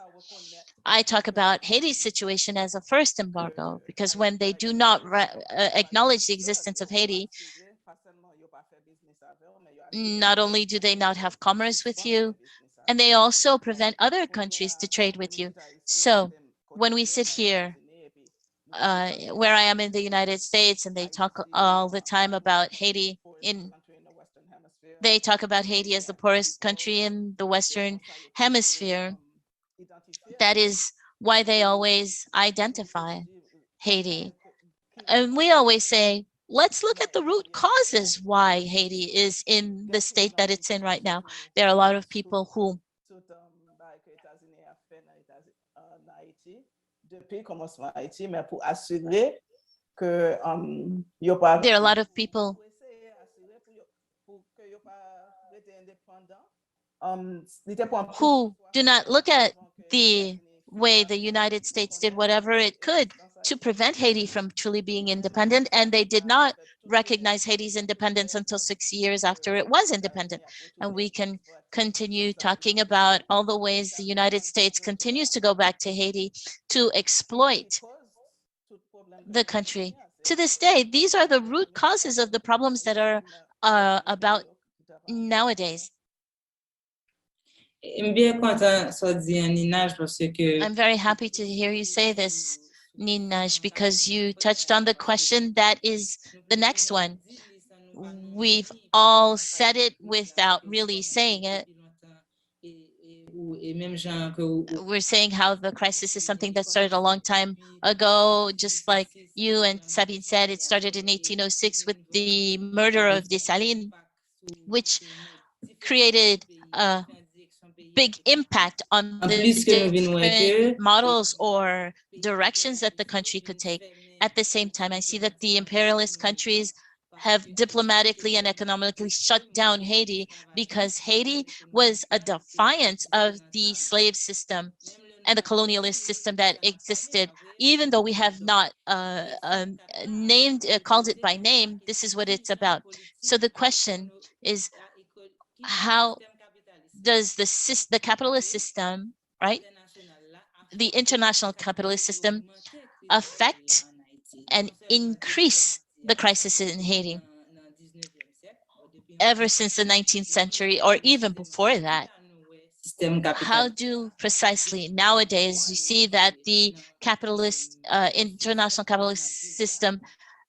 I talk about Haiti's situation as a first embargo, because when they do not acknowledge the existence of Haiti, not only do they not have commerce with you, and they also prevent other countries to trade with you. So when we sit here, where I am in the United States, and they talk all the time about Haiti, they talk about Haiti as the poorest country in the Western Hemisphere. That is why they always identify Haiti. And we always say, let's look at the root causes why Haiti is in the state that it's in right now. There are a lot of people who who do not look at the way the United States did whatever it could to prevent Haiti from truly being independent, and they did not recognize Haiti's independence until 6 years after it was independent. And we can continue talking about all the ways the United States continues to go back to Haiti to exploit the country. To this day, these are the root causes of the problems that are about nowadays. I'm very happy to hear you say this, Ninaj, because you touched on the question that is the next one. We've all said it without really saying it. We're saying how the crisis is something that started a long time ago, just like you and Sabine said. It started in 1806 with the murder of Dessalines, which created a big impact on the different models or directions that the country could take. At the same time, I see that the imperialist countries have diplomatically and economically shut down Haiti, because Haiti was a defiance of the slave system and the colonialist system that existed. Even though we have not called it by name, this is what it's about. So the question is, how does the capitalist system, right, the international capitalist system, affect and increase the crisis in Haiti? Ever since the 19th century, or even before that, how do precisely nowadays you see that the capitalist, international capitalist system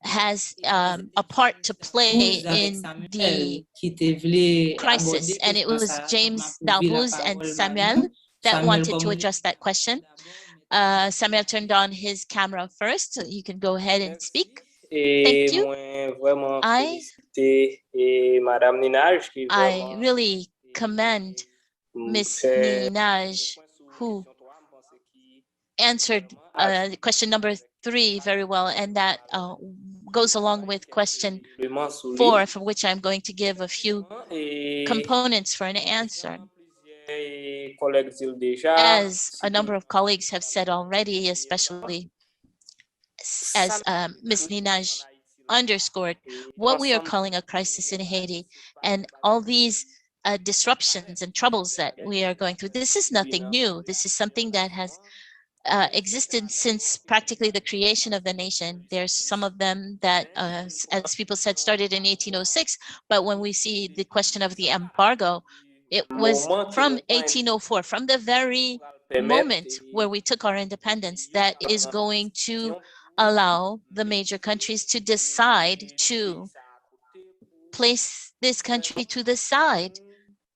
has a part to play in the crisis? And it was James Dalbouz and Samuel that wanted to address that question. Samuel turned on his camera first, so you can go ahead and speak. Thank you. I really commend Ms. Ninaj, who answered question number 3 very well, and that goes along with question 4, for which I'm going to give a few components for an answer. As a number of colleagues have said already, especially as Ms. Ninaj underscored, what we are calling a crisis in Haiti and all these disruptions and troubles that we are going through, this is nothing new. This is something that has existed since practically the creation of the nation. There's some of them that, as people said, started in 1806, but when we see the question of the embargo, it was from 1804, from the very moment where we took our independence, that is going to allow the major countries to decide to place this country to the side,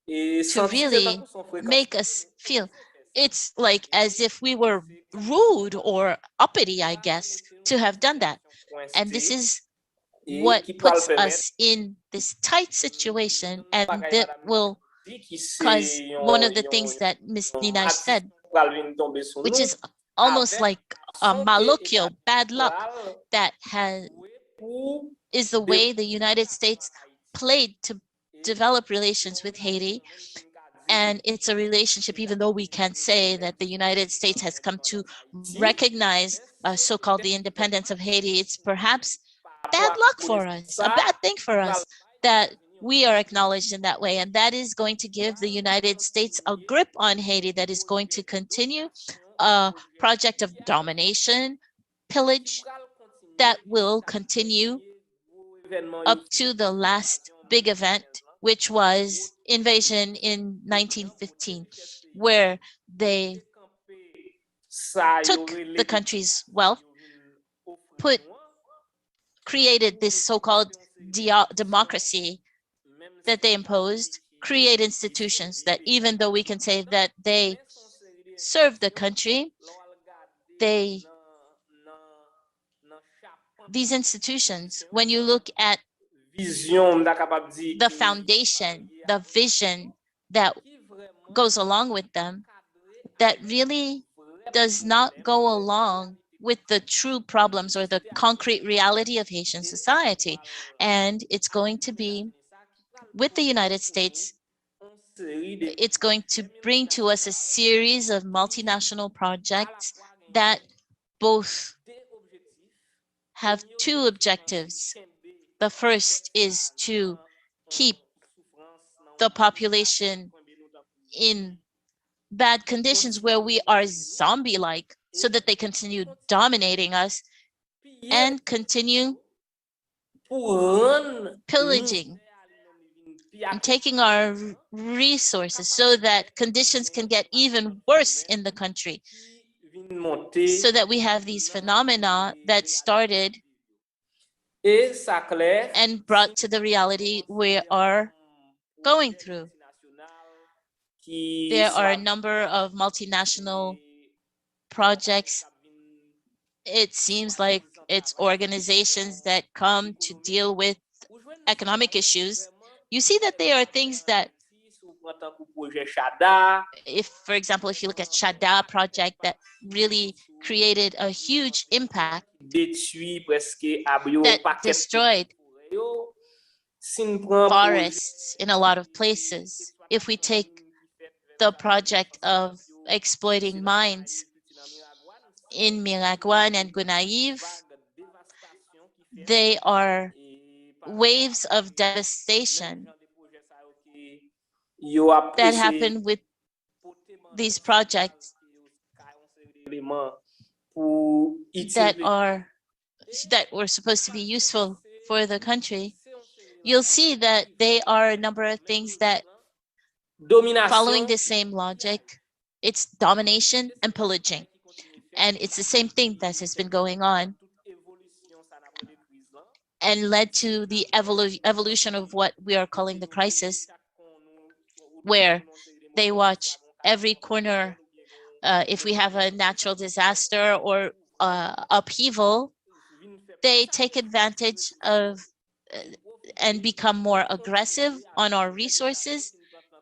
to really make us feel it's like as if we were rude or uppity, I guess, to have done that. And this is what puts us in this tight situation, and that will cause one of the things that Ms. Nina said, which is almost like a malokyo, bad luck, that is the way the United States played to develop relations with Haiti. And it's a relationship, even though we can't say that the United States has come to recognize so-called the independence of Haiti, it's perhaps bad luck for us, a bad thing for us, that we are acknowledged in that way. And that is going to give the United States a grip on Haiti that is going to continue a project of domination, pillage, that will continue up to the last big event, which was invasion in 1915, where they took the country's wealth, created this so-called democracy that they imposed, create institutions that, even though we can say that they serve the country, these institutions, when you look at the foundation, the vision that goes along with them, that really does not go along with the true problems or the concrete reality of Haitian society. And it's going to be, with the United States, it's going to bring to us a series of multinational projects that both have two objectives. The first is to keep the population in bad conditions where we are zombie-like, so that they continue dominating us and continue pillaging and taking our resources, so that conditions can get even worse in the country, so that we have these phenomena that started and brought to the reality we are going through. There are a number of multinational projects. It seems like it's organizations that come to deal with economic issues. You see that they are things that, if, for example, if you look at Shada project, that really created a huge impact, that destroyed forests in a lot of places. If we take the project of exploiting mines in Miraguan and Gunaiv, they are waves of devastation that happen with these projects that were supposed to be useful for the country. You'll see that they are a number of things that, following the same logic, it's domination and pillaging. And it's the same thing that has been going on and led to the evolution of what we are calling the crisis, where they watch every corner. If we have a natural disaster or upheaval, they take advantage of and become more aggressive on our resources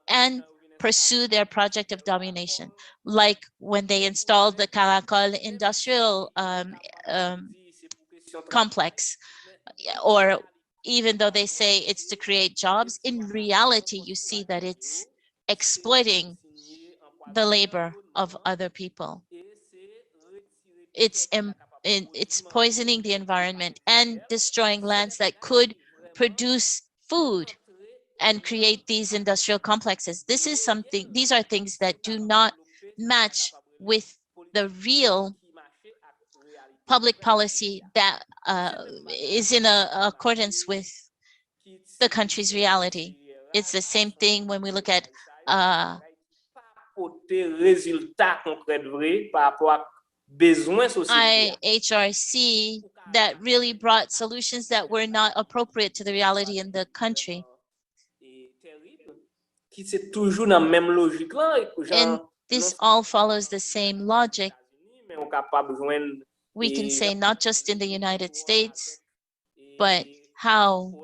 and pursue their project of domination. Like when they installed the Caracol industrial complex, or even though they say it's to create jobs, in reality, you see that it's exploiting the labor of other people. It's poisoning the environment and destroying lands that could produce food and create these industrial complexes. These are things that do not match with the real public policy that is in accordance with the country's reality. It's the same thing when we look at IHRC, that really brought solutions that were not appropriate to the reality in the country. And this all follows the same logic. We can say not just in the United States, but how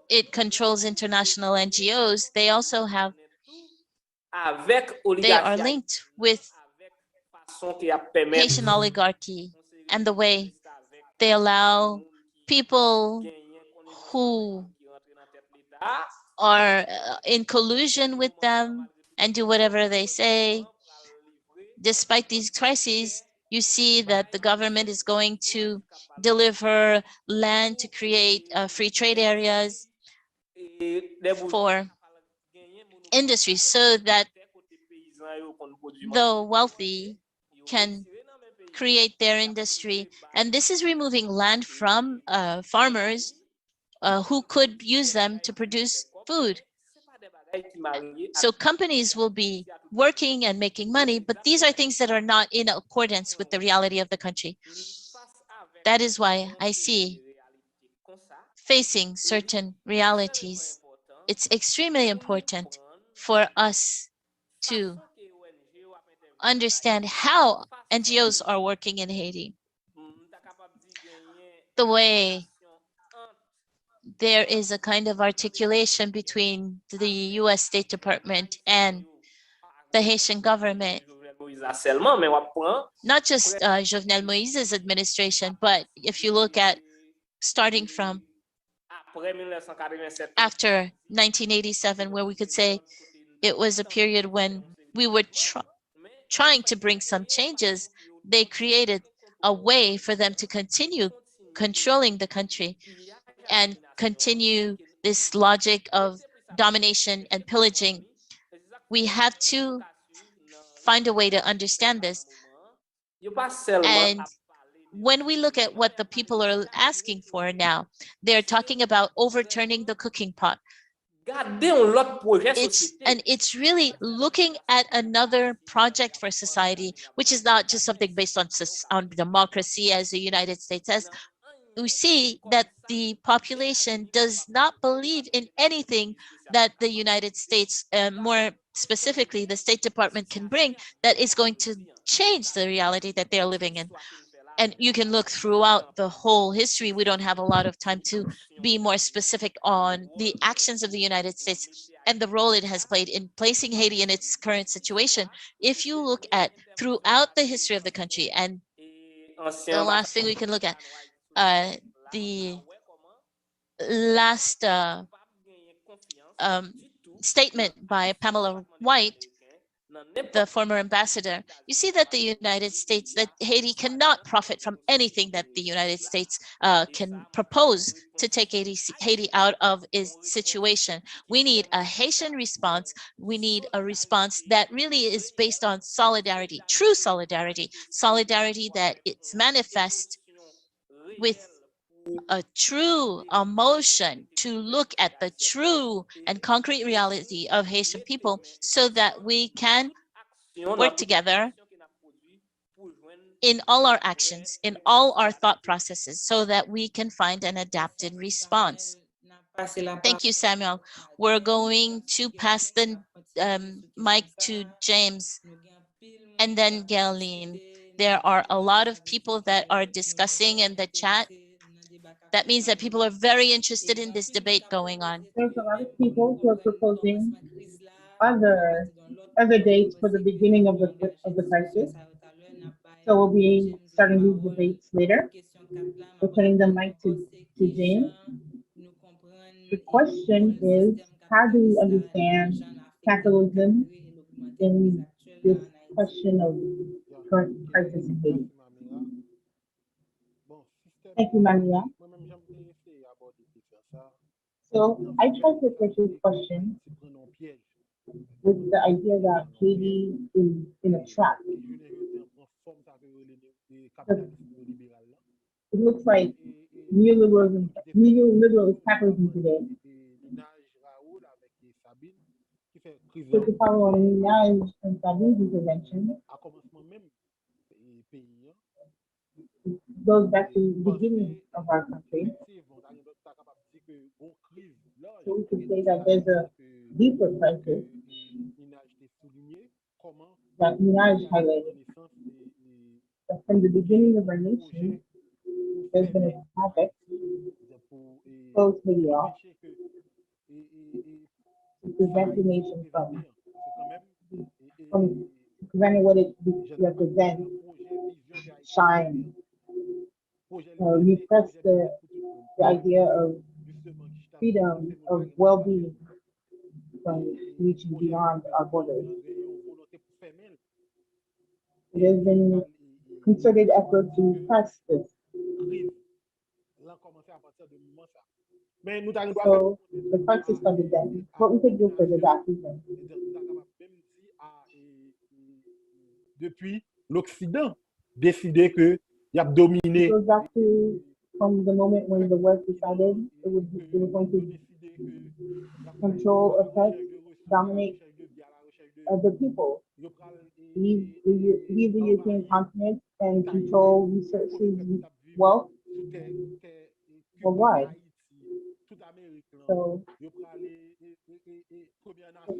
it controls international NGOs, they also have, they are linked with Haitian oligarchy and the way they allow people who are in collusion with them and do whatever they say. Despite these crises, you see that the government is going to deliver land to create free trade areas for industries so that the wealthy can create their industry. And this is removing land from farmers who could use them to produce food. So companies will be working and making money, but these are things that are not in accordance with the reality of the country. That is why I see, facing certain realities, it's extremely important for us to understand how NGOs are working in Haiti. The way there is a kind of articulation between the US State Department and the Haitian government. Not just Jovenel Moïse's administration, but if you look at starting from after 1987, where we could say it was a period when we were trying to bring some changes, they created a way for them to continue controlling the country and continue this logic of domination and pillaging. We have to find a way to understand this. And when we look at what the people are asking for now, they're talking about overturning the cooking pot. It's really looking at another project for society, which is not just something based on democracy, as the United States says. We see that the population does not believe in anything that the United States, more specifically the State Department, can bring that is going to change the reality that they're living in. And you can look throughout the whole history. We don't have a lot of time to be more specific on the actions of the United States and the role it has played in placing Haiti in its current situation. If you look at throughout the history of the country, and the last thing we can look at, the last statement by Pamela White, the former ambassador, you see that the United States, that Haiti cannot profit from anything that the United States can propose to take Haiti out of its situation. We need a Haitian response. We need a response that really is based on solidarity, true solidarity, solidarity that it's manifest with a true emotion to look at the true and concrete reality of Haitian people so that we can work together in all our actions, in all our thought processes, so that we can find an adapted response. Thank you, Samuel. We're going to pass the mic to James and then Gailene. There are a lot of people that are discussing in the chat. That means that people are very interested in this debate going on. There's a lot of people who are proposing other dates for the beginning of the crisis. So we'll be starting these debates later. We're turning the mic to James. The question is, how do we understand capitalism in this question of current crisis in Haiti? Thank you, Mania. So I tried to approach this question with the idea that Haiti is in a trap. It looks like neoliberalism is capitalism today. So to follow on Minaj and Sabine's intervention, goes back to the beginning of our country. So we could say that there's a deeper crisis that Minaj highlighted. That from the beginning of our nation, there's been a topic close Haiti off, to prevent the nation from preventing what it represents, shine, repress the idea of freedom, of well-being from reaching beyond our borders. There's been concerted effort to press this. So the crisis started then. What we could do for the that reason. Depuis l'Occident, décidé que y a dominé. It goes back to from the moment when the West decided it was going to control, oppress, dominate the people. Leave the European continent and control resources, wealth worldwide. So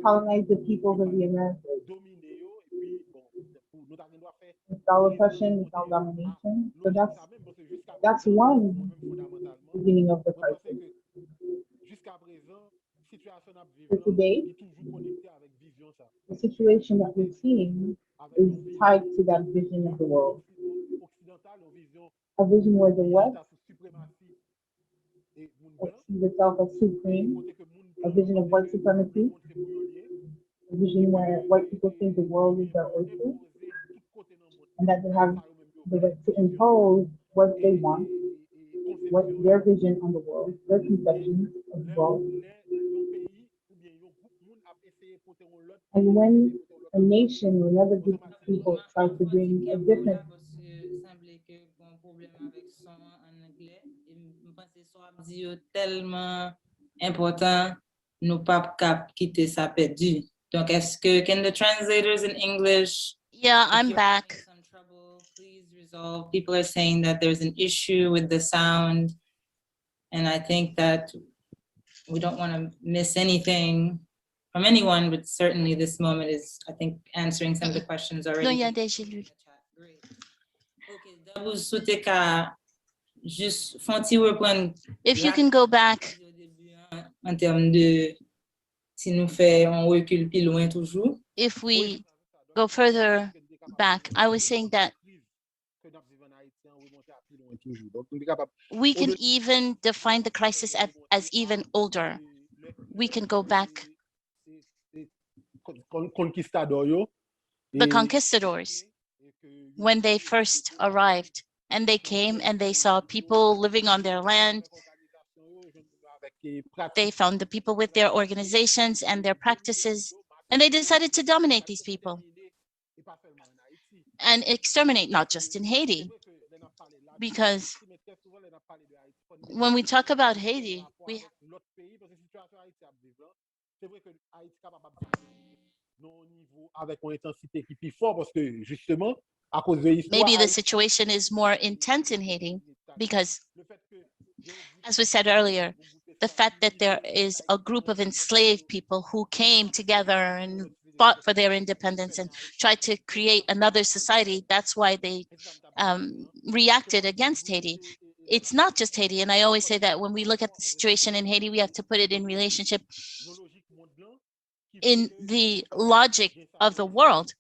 colonize the peoples of the Americas. Install oppression, install domination. So that's one beginning of the crisis. So today, the situation that we're seeing is tied to that vision of the world. A vision where the West sees itself as supreme, a vision of white supremacy, a vision where white people think the world is their oyster, and that they have the right to impose what they want, what their vision on the world, their conceptions of the world. And when a nation or another group of people try to bring a different tellement important, nous pas cap quitter ça perdu. Donc, est-ce que can the translators in English? Yeah, I'm back. Some trouble, please resolve. People are saying that there's an issue with the sound, and I think that we don't want to miss anything from anyone, but certainly this moment is, I think, answering some of the questions already. Non, il y a déjà lu. Ok, vous souhaitez qu'à juste font-ils reprendre. If you can go back. En termes de si nous fait on recule plus loin toujours. If we go further back, I was saying that we can even define the crisis as even older. We can go back. The conquistadors, when they first arrived, and they came and they saw people living on their land. They found the people with their organizations and their practices, and they decided to dominate these people and exterminate, not just in Haiti. Because when we talk about Haiti, maybe the situation is more intense in Haiti because, as we said earlier, the fact that there is a group of enslaved people who came together and fought for their independence and tried to create another society, that's why they reacted against Haiti. It's not just Haiti, and I always say that when we look at the situation in Haiti, we have to put it in relationship in the logic of the world.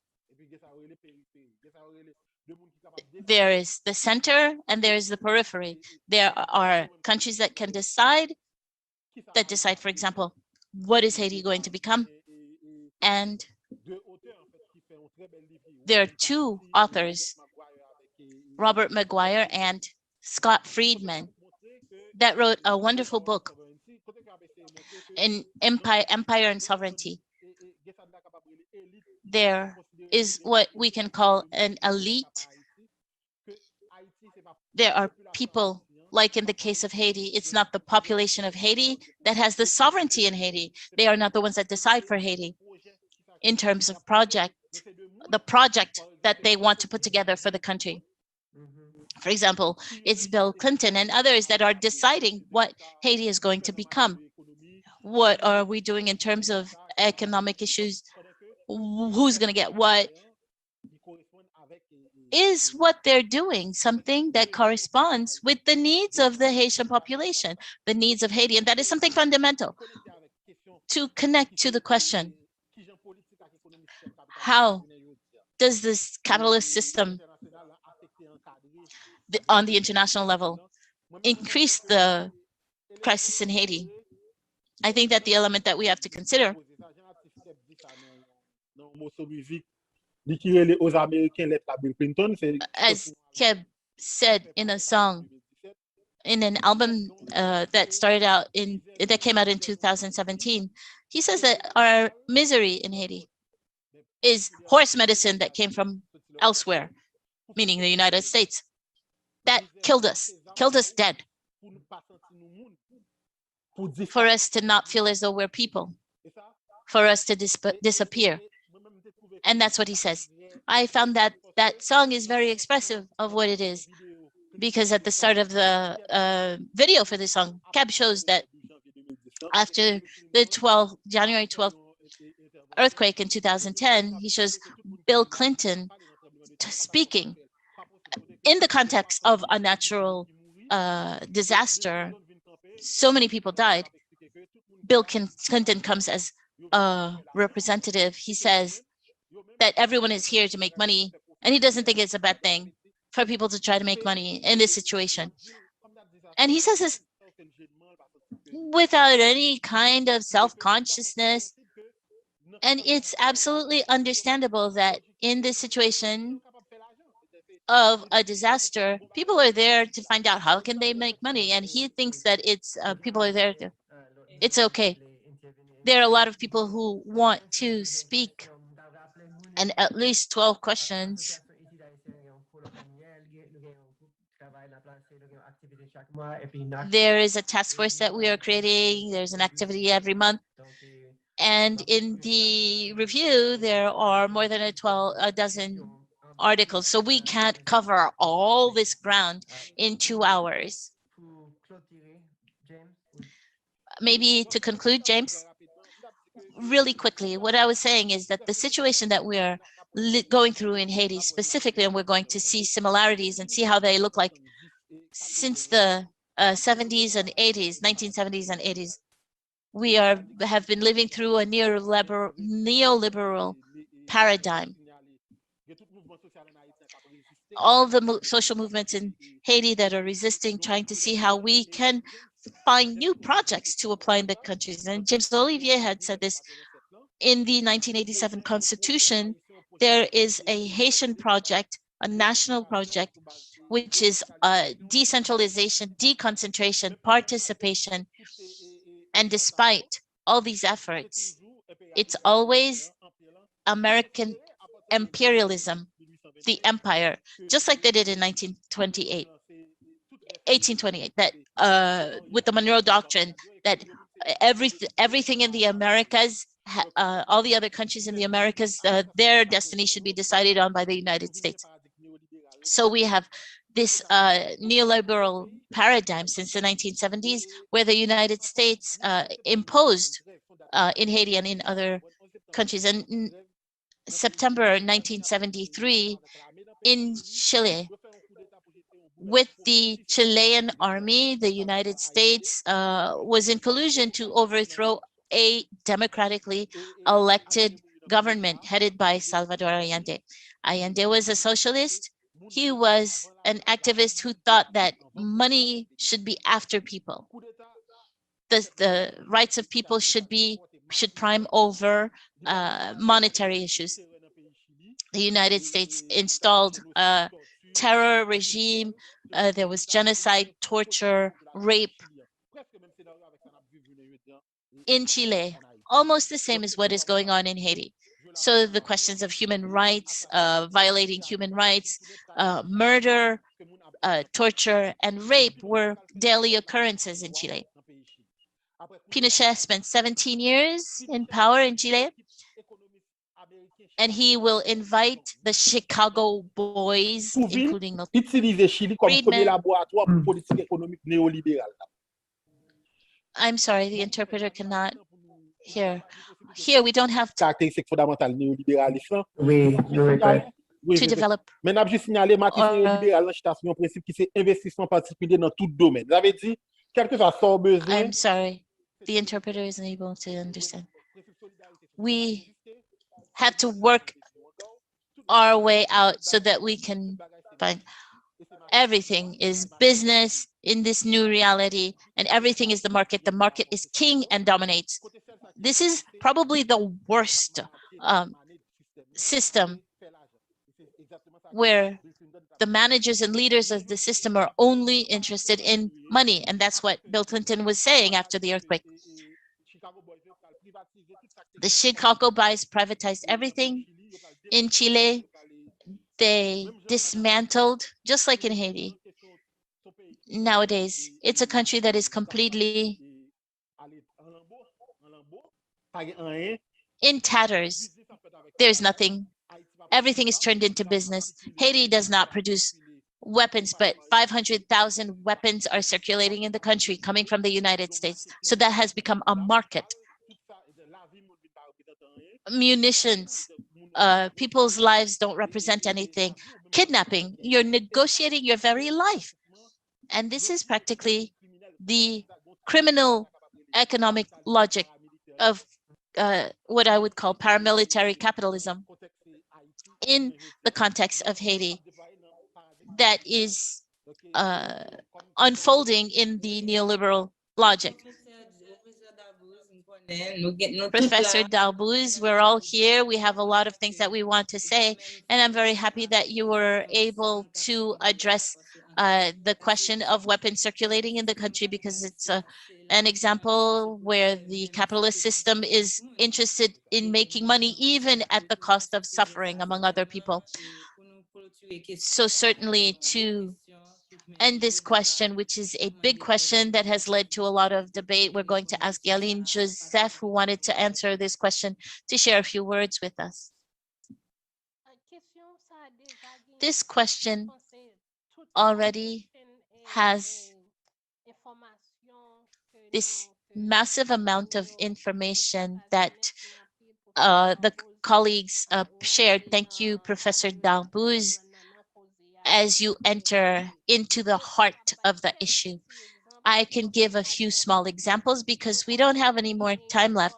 There is the center and there is the periphery. There are countries that can decide, for example, what is Haiti going to become? And there are two authors, Robert Maguire and Scott Friedman, that wrote a wonderful book in Empire and Sovereignty. There is what we can call an elite. There are people, like in the case of Haiti, it's not the population of Haiti that has the sovereignty in Haiti. They are not the ones that decide for Haiti in terms of the project that they want to put together for the country. For example, it's Bill Clinton and others that are deciding what Haiti is going to become. What are we doing in terms of economic issues? Who's going to get what? is what they're doing, something that corresponds with the needs of the Haitian population, the needs of Haiti. And that is something fundamental to connect to the question, how does this capitalist system on the international level increase the crisis in Haiti? I think that the element that we have to consider, as Keb said in a song, in an album that came out in 2017, he says that our misery in Haiti is horse medicine that came from elsewhere, meaning the United States, that killed us dead, for us to not feel as though we're people, for us to disappear. And that's what he says. I found that that song is very expressive of what it is, because at the start of the video for this song, Cab shows that after the January 12th earthquake in 2010, he shows Bill Clinton speaking in the context of a natural disaster. So many people died. Bill Clinton comes as a representative. He says that everyone is here to make money, and he doesn't think it's a bad thing for people to try to make money in this situation. And he says this without any kind of self-consciousness. And it's absolutely understandable that in this situation of a disaster, people are there to find out how can they make money. And he thinks that it's people are there to, it's okay. There are a lot of people who want to speak, and at least 12 questions. There is a task force that we are creating. There's an activity every month. And in the review, there are more than a dozen articles. So we can't cover all this ground in 2 hours. Maybe to conclude, James, really quickly, what I was saying is that the situation that we are going through in Haiti specifically, and we're going to see similarities and see how they look like since the 70s and 80s, 1970s and 80s, we have been living through a neoliberal paradigm. All the social movements in Haiti that are resisting, trying to see how we can find new projects to apply in the countries. And James Olivier had said this in the 1987 Constitution. There is a Haitian project, a national project, which is decentralization, deconcentration, participation. And despite all these efforts, it's always American imperialism, the empire, just like they did in 1828, that with the Monroe Doctrine, that everything in the Americas, all the other countries in the Americas, their destiny should be decided on by the United States. So we have this neoliberal paradigm since the 1970s, where the United States imposed in Haiti and in other countries. And in September 1973, in Chile, with the Chilean army, the United States was in collusion to overthrow a democratically elected government headed by Salvador Allende. Allende was a socialist. He was an activist who thought that money should be after people. The rights of people should prime over monetary issues. The United States installed a terror regime. There was genocide, torture, rape in Chile, almost the same as what is going on in Haiti. So the questions of human rights, violating human rights, murder, torture, and rape were daily occurrences in Chile. Pinochet spent 17 years in power in Chile, and he will invite the Chicago boys, including Friedman. I'm sorry, the interpreter cannot hear. Here, we don't have. Oui, to develop. Mais n'a juste signalé Marquis libéral dans station principe qui c'est investissement particulier dans tout domaine. Vous avez dit quelque chose à besoin. I'm sorry, the interpreter isn't able to understand. We had to work our way out so that we can find everything is business in this new reality, and everything is the market. The market is king and dominates. This is probably the worst system, where the managers and leaders of the system are only interested in money. And that's what Bill Clinton was saying after the earthquake. The Chicago boys privatized everything. In Chile, they dismantled, just like in Haiti. Nowadays, it's a country that is completely in tatters. There's nothing. Everything is turned into business. Haiti does not produce weapons, but 500,000 weapons are circulating in the country coming from the United States. So that has become a market. Munitions, people's lives don't represent anything. Kidnapping, you're negotiating your very life. And this is practically the criminal economic logic of what I would call paramilitary capitalism in the context of Haiti that is unfolding in the neoliberal logic. Professor Dalbouz, we're all here. We have a lot of things that we want to say, and I'm very happy that you were able to address the question of weapons circulating in the country, because it's an example where the capitalist system is interested in making money even at the cost of suffering among other people. So certainly to end this question, which is a big question that has led to a lot of debate, we're going to ask Yaline Joseph, who wanted to answer this question, to share a few words with us. This question already has this massive amount of information that the colleagues shared. Thank you, Professor Dalbouz, as you enter into the heart of the issue. I can give a few small examples because we don't have any more time left.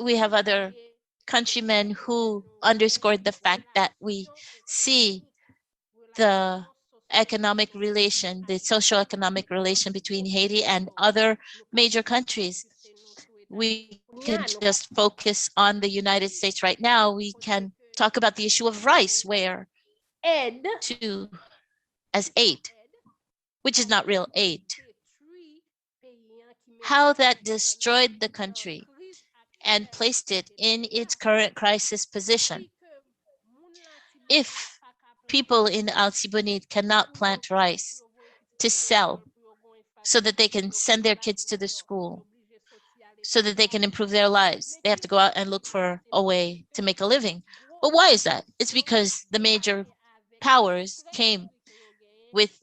We have other countrymen who underscored the fact that we see the economic relation, the socio-economic relation between Haiti and other major countries. We can just focus on the United States right now. We can talk about the issue of rice, where as aid, which is not real aid, how that destroyed the country and placed it in its current crisis position. If people in Altibonite cannot plant rice to sell so that they can send their kids to the school, so that they can improve their lives, they have to go out and look for a way to make a living. But why is that? It's because the major powers came with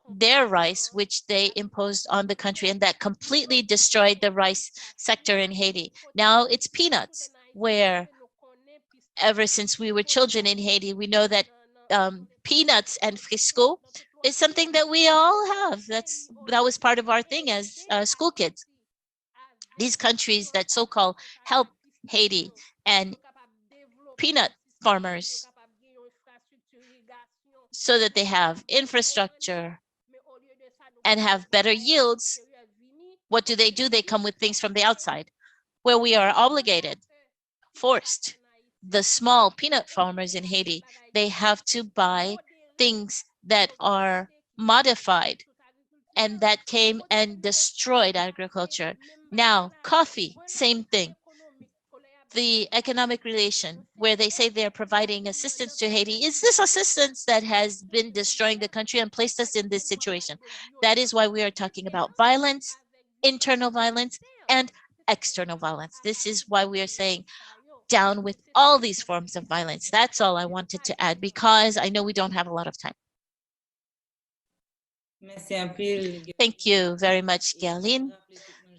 their rice, which they imposed on the country, and that completely destroyed the rice sector in Haiti. Now it's peanuts, where ever since we were children in Haiti, we know that peanuts and frisco is something that we all have. That was part of our thing as school kids. These countries that so-called help Haiti and peanut farmers so that they have infrastructure and have better yields, what do? They come with things from the outside, where we are obligated, forced. The small peanut farmers in Haiti, they have to buy things that are modified, and that came and destroyed agriculture. Now, coffee, same thing. The economic relation, where they say they're providing assistance to Haiti, is this assistance that has been destroying the country and placed us in this situation. That is why we are talking about violence, internal violence, and external violence. This is why we are saying down with all these forms of violence. That's all I wanted to add, because I know we don't have a lot of time. Thank you very much, Galine.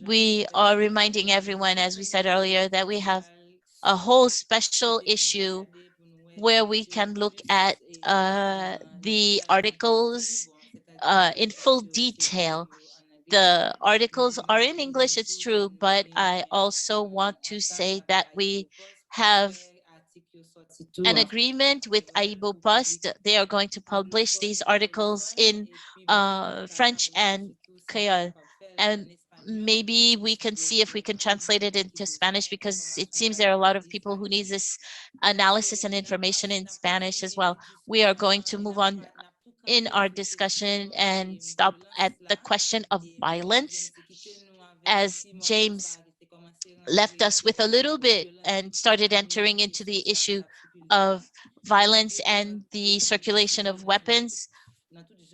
We are reminding everyone, as we said earlier, that we have a whole special issue where we can look at the articles in full detail. The articles are in English, it's true, but I also want to say that we have an agreement with Aibo Post. They are going to publish these articles in French and Creole. And maybe we can see if we can translate it into Spanish, because it seems there are a lot of people who need this analysis and information in Spanish as well. We are going to move on in our discussion and stop at the question of violence, as James left us with a little bit and started entering into the issue of violence and the circulation of weapons.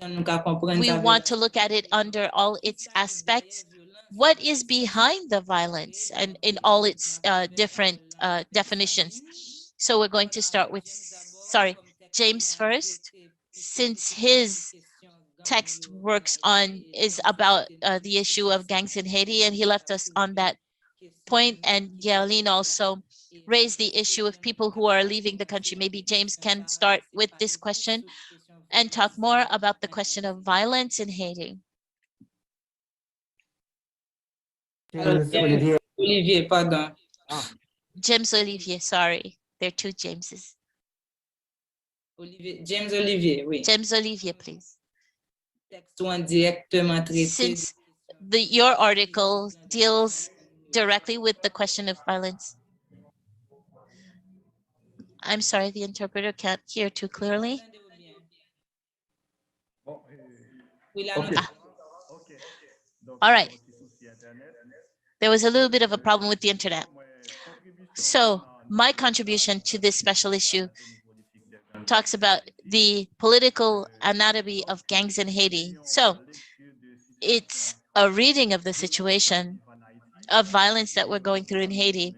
We want to look at it under all its aspects. What is behind the violence and in all its different definitions? So we're going to start with, James first, since his text is about the issue of gangs in Haiti, and he left us on that point. And Geraldine also raised the issue of people who are leaving the country. Maybe James can start with this question and talk more about the question of violence in Haiti. Olivier, pardon. James Olivier, sorry. There are two Jameses. James Olivier, oui. James Olivier, please. Since your article deals directly with the question of violence. I'm sorry, the interpreter can't hear too clearly. Okay. All right. There was a little bit of a problem with the internet. So my contribution to this special issue talks about the political anatomy of gangs in Haiti. So it's a reading of the situation of violence that we're going through in Haiti.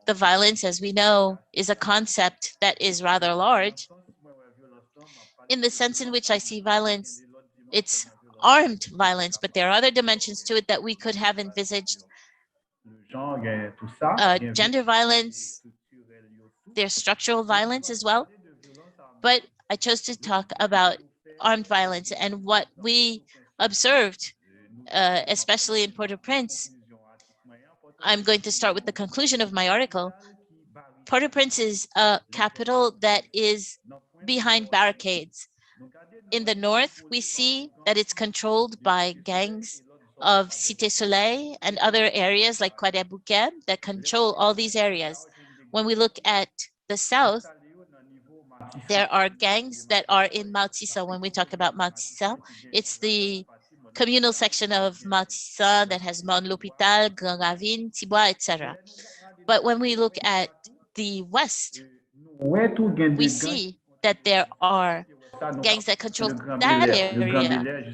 The violence, as we know, is a concept that is rather large. In the sense in which I see violence, it's armed violence, but there are other dimensions to it that we could have envisaged. Gender violence, there's structural violence as well. But I chose to talk about armed violence, and what we observed, especially in Port-au-Prince. I'm going to start with the conclusion of my article. Port-au-Prince is a capital that is behind barricades. In the north, we see that it's controlled by gangs of Cité Soleil and other areas like Kwadebuke that control all these areas. When we look at the south, there are gangs that are in Mautissa. When we talk about Mautissa, it's the communal section of Mautissa that has Mount L'Hôpital, Grand Ravine, Tibois, etc. But when we look at the west, we see that there are gangs that control that area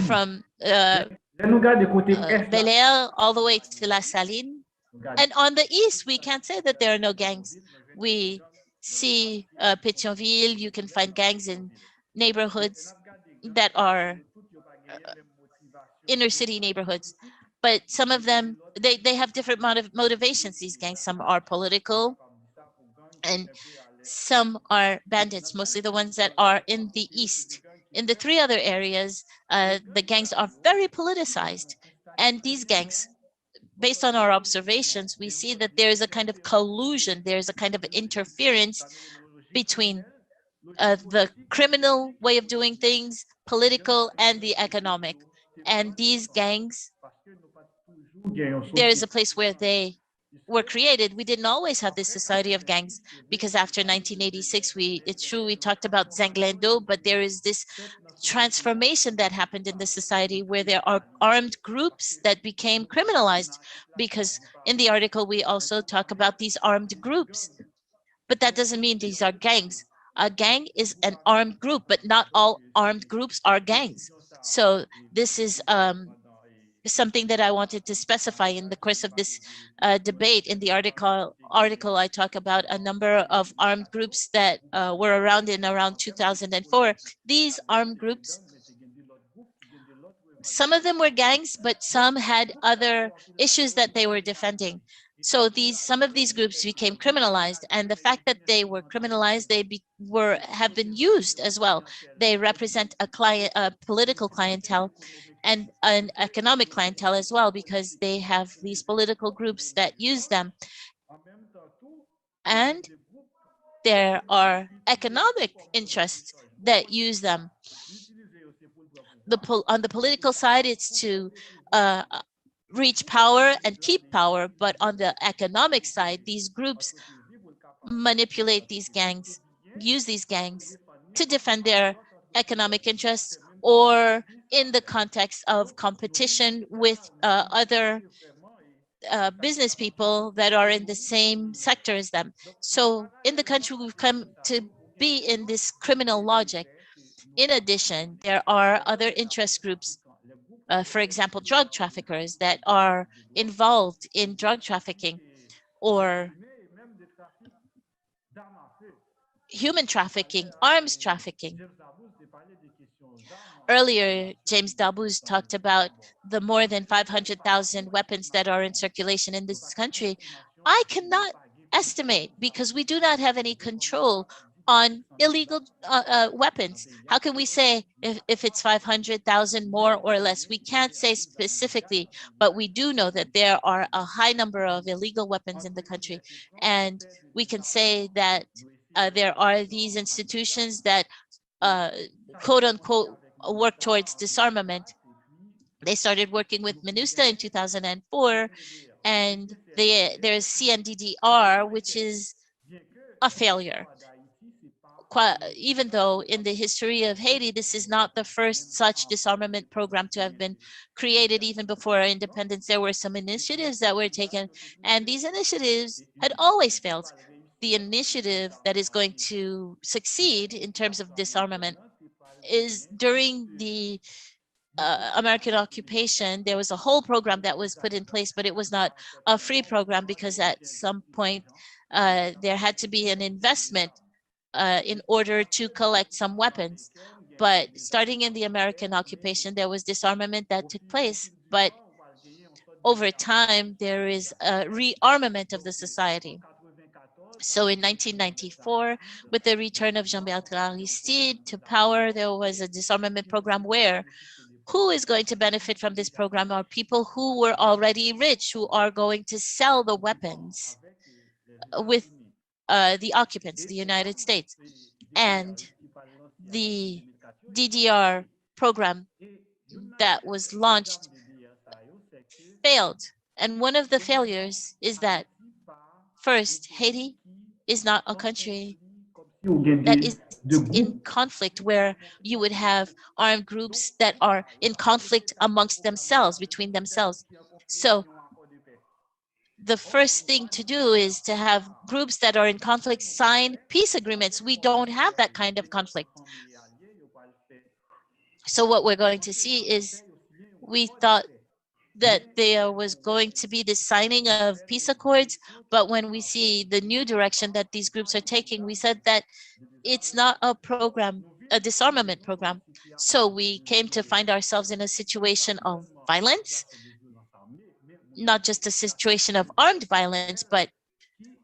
from Bel Air all the way to La Saline. And on the east, we can't say that there are no gangs. We see Pétionville, you can find gangs in neighborhoods that are inner city neighborhoods. But some of them, they have different motivations, these gangs. Some are political and some are bandits, mostly the ones that are in the east. In the three other areas, the gangs are very politicized. And these gangs, based on our observations, we see that there is a kind of collusion, there's a kind of interference between the criminal way of doing things, political, and the economic. And these gangs, there is a place where they were created. We didn't always have this society of gangs, because after 1986, it's true we talked about Zenglendo, but there is this transformation that happened in the society where there are armed groups that became criminalized, because in the article we also talk about these armed groups. But that doesn't mean these are gangs. A gang is an armed group, but not all armed groups are gangs. So this is something that I wanted to specify in the course of this debate. In the article, I talk about a number of armed groups that were around in around 2004. These armed groups, some of them were gangs, but some had other issues that they were defending. So some of these groups became criminalized, and the fact that they were criminalized, have been used as well. They represent a political clientele and an economic clientele as well, because they have these political groups that use them. And there are economic interests that use them. On the political side, it's to reach power and keep power, but on the economic side, these groups manipulate these gangs, use these gangs to defend their economic interests, or in the context of competition with other business people that are in the same sector as them. So in the country, we've come to be in this criminal logic. In addition, there are other interest groups, for example, drug traffickers that are involved in drug trafficking, or human trafficking, arms trafficking. Earlier, James Dabuz talked about the more than 500,000 weapons that are in circulation in this country. I cannot estimate, because we do not have any control on illegal weapons. How can we say if it's 500,000 more or less? We can't say specifically, but we do know that there are a high number of illegal weapons in the country. And we can say that there are these institutions that quote unquote work towards disarmament. They started working with MINUSTA in 2004, and there's CNDDR, which is a failure. Even though in the history of Haiti, this is not the first such disarmament program to have been created. Even before our independence, there were some initiatives that were taken, and these initiatives had always failed. The initiative that is going to succeed in terms of disarmament is during the American occupation. There was a whole program that was put in place, but it was not a free program, because at some point there had to be an investment in order to collect some weapons. But starting in the American occupation, there was disarmament that took place. But over time, there is a rearmament of the society. So in 1994, with the return of Jean-Bertrand Aristide to power, there was a disarmament program where who is going to benefit from this program are people who were already rich, who are going to sell the weapons with the occupants, the United States. And the DDR program that was launched failed. And one of the failures is that, first, Haiti is not a country that is in conflict, where you would have armed groups that are in conflict amongst themselves, between themselves. So the first thing to do is to have groups that are in conflict sign peace agreements. We don't have that kind of conflict. So what we're going to see is, we thought that there was going to be the signing of peace accords, but when we see the new direction that these groups are taking, we said that it's not a program, a disarmament program. So we came to find ourselves in a situation of violence, not just a situation of armed violence, but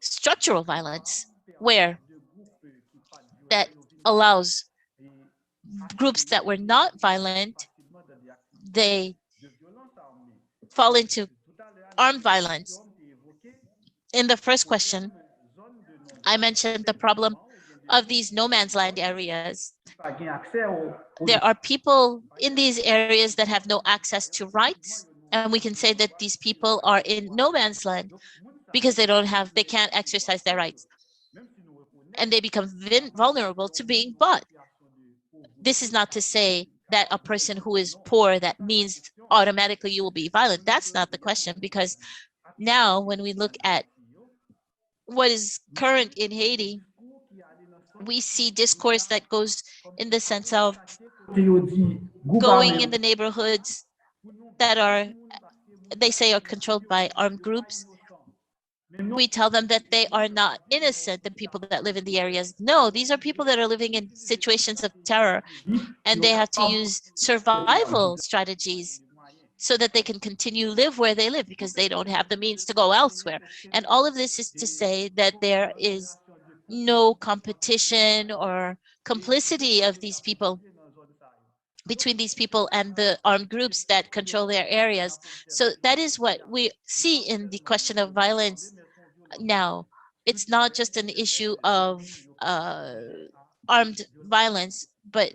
structural violence, where that allows groups that were not violent, they fall into armed violence. In the first question, I mentioned the problem of these no man's land areas. There are people in these areas that have no access to rights, and we can say that these people are in no man's land because they can't exercise their rights, and they become vulnerable to being bought. This is not to say that a person who is poor, that means automatically you will be violent. That's not the question, because now when we look at what is current in Haiti, we see discourse that goes in the sense of going in the neighborhoods that they say are controlled by armed groups. We tell them that they are not innocent, the people that live in the areas. No, these are people that are living in situations of terror, and they have to use survival strategies. so that they can continue live where they live because they don't have the means to go elsewhere. And all of this is to say that there is no competition or complicity of these people between these people and the armed groups that control their areas. So that is what we see in the question of violence now. It's not just an issue of armed violence, but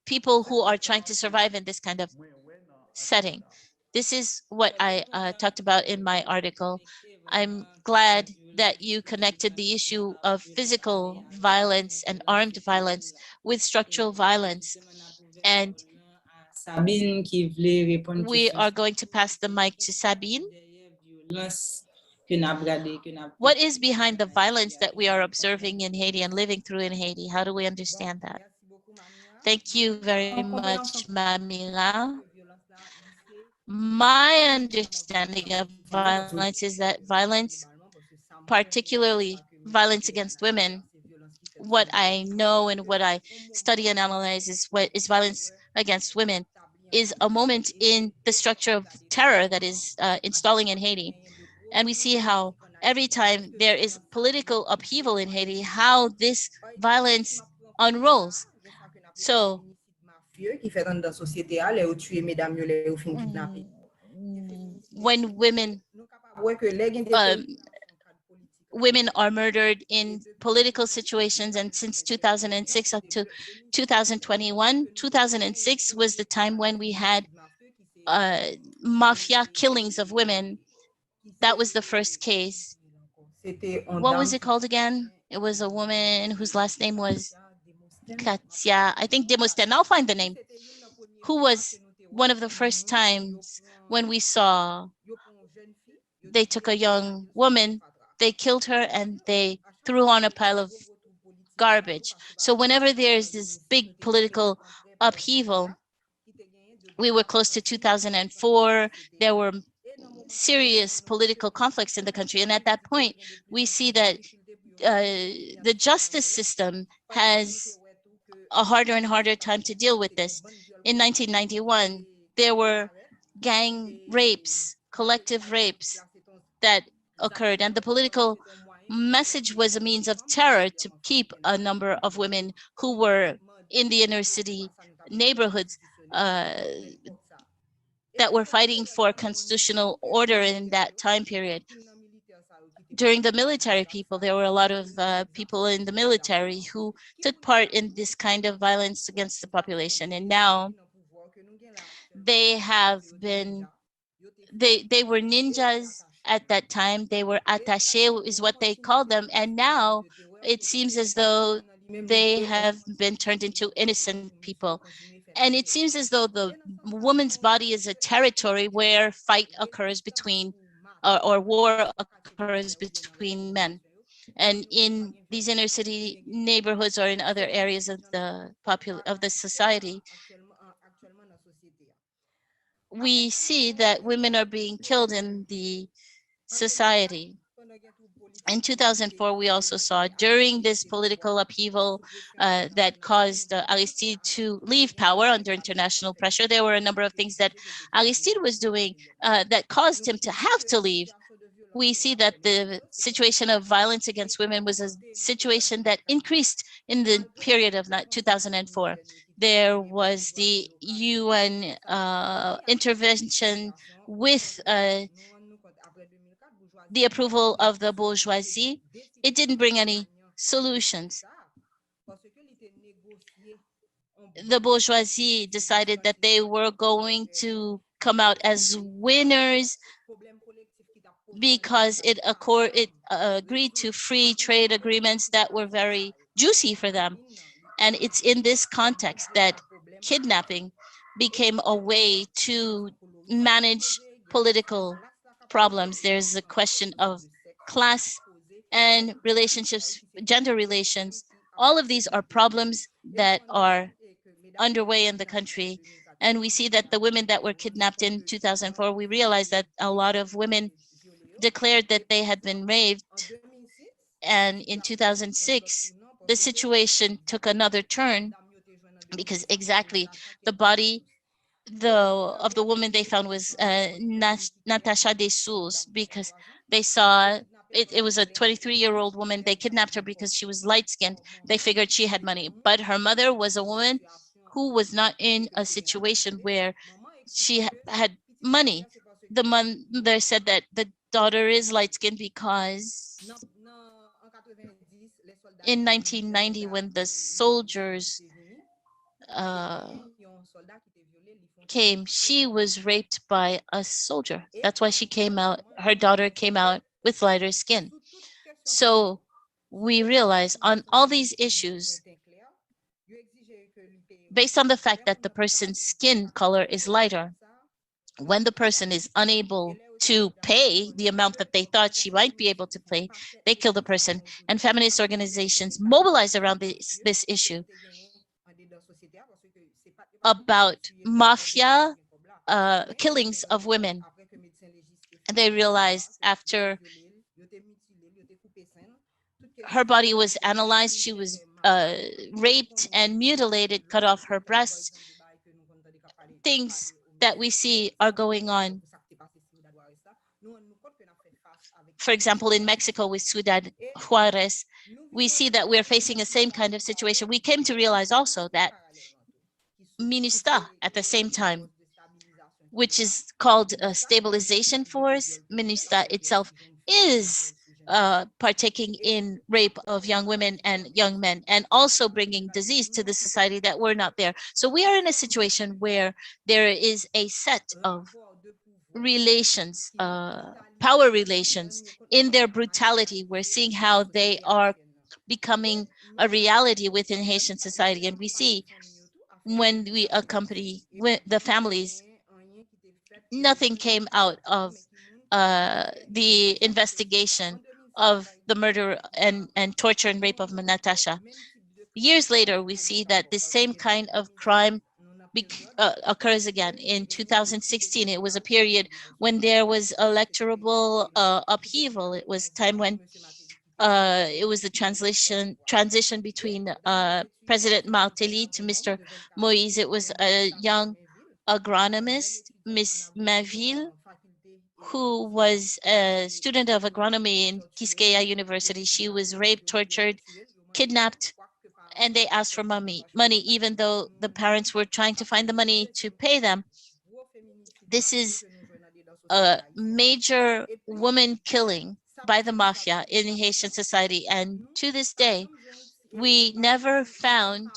people who are trying to survive in this kind of setting. This is what I talked about in my article. I'm glad that you connected the issue of physical violence and armed violence with structural violence. And we are going to pass the mic to Sabine. What is behind the violence that we are observing in Haiti and living through in Haiti? How do we understand that? Thank you very much, Mamira. My understanding of violence is that violence, particularly violence against women, what I know and what I study and analyze is what is violence against women, is a moment in the structure of terror that is installing in Haiti. And we see how every time there is political upheaval in Haiti, how this violence unrolls. So when women are murdered in political situations, and since 2006 up to 2021, 2006 was the time when we had mafia killings of women. That was the first case. What was it called again? It was a woman whose last name was Katia, I think Demosten, I'll find the name, who was one of the first times when we saw they took a young woman, they killed her, and they threw on a pile of garbage. So whenever there's this big political upheaval, we were close to 2004, there were serious political conflicts in the country. And at that point, we see that the justice system has a harder and harder time to deal with this. In 1991, there were gang rapes, collective rapes that occurred, and the political message was a means of terror to keep a number of women who were in the inner city neighborhoods that were fighting for constitutional order in that time period. During the military people, there were a lot of people in the military who took part in this kind of violence against the population. And now they have been, they were ninjas at that time. They were attaché is what they called them. And now it seems as though they have been turned into innocent people. And it seems as though the woman's body is a territory where fight occurs between, or war occurs between men. And in these inner city neighborhoods or in other areas of the society, we see that women are being killed in the society. In 2004, we also saw during this political upheaval that caused Aristide to leave power under international pressure, there were a number of things that Aristide was doing that caused him to have to leave. We see that the situation of violence against women was a situation that increased in the period of 2004. There was the UN intervention with the approval of the bourgeoisie. It didn't bring any solutions. The bourgeoisie decided that they were going to come out as winners because it agreed to free trade agreements that were very juicy for them. And it's in this context that kidnapping became a way to manage political problems. There's a question of class and relationships, gender relations. All of these are problems that are underway in the country. And we see that the women that were kidnapped in 2004, we realized that a lot of women declared that they had been raped. And in 2006, the situation took another turn because exactly the body the woman they found was Natasha de Souls, because they saw it was a 23-year-old woman. They kidnapped her because she was light-skinned. They figured she had money, but her mother was a woman who was not in a situation where she had money. The mother said that the daughter is light-skinned because in 1990, when the soldiers came, she was raped by a soldier. That's why she came out, her daughter came out with lighter skin. So we realize on all these issues, based on the fact that the person's skin color is lighter, when the person is unable to pay the amount that they thought she might be able to pay, they kill the person. And feminist organizations mobilize around this issue about mafia killings of women. And they realized after her body was analyzed, she was raped and mutilated, cut off her breasts. Things that we see are going on. For example, in Mexico with Ciudad Juarez, we see that we're facing the same kind of situation. We came to realize also that MINUSTA at the same time, which is called a stabilization force, MINUSTA itself is partaking in rape of young women and young men, and also bringing disease to the society that were not there. So we are in a situation where there is a set of relations, power relations in their brutality. We're seeing how they are becoming a reality within Haitian society. And we see when we accompany the families, nothing came out of the investigation of the murder and torture and rape of Natasha. Years later, we see that the same kind of crime occurs again. In 2016, it was a period when there was electoral upheaval. It was time when it was the transition between President Martelly to Mr. Moïse. It was a young agronomist, Miss Maville, who was a student of agronomy in Quisqueya University. She was raped, tortured, kidnapped, and they asked for money, even though the parents were trying to find the money to pay them. This is a major woman killing by the mafia in Haitian society. And to this day, we never found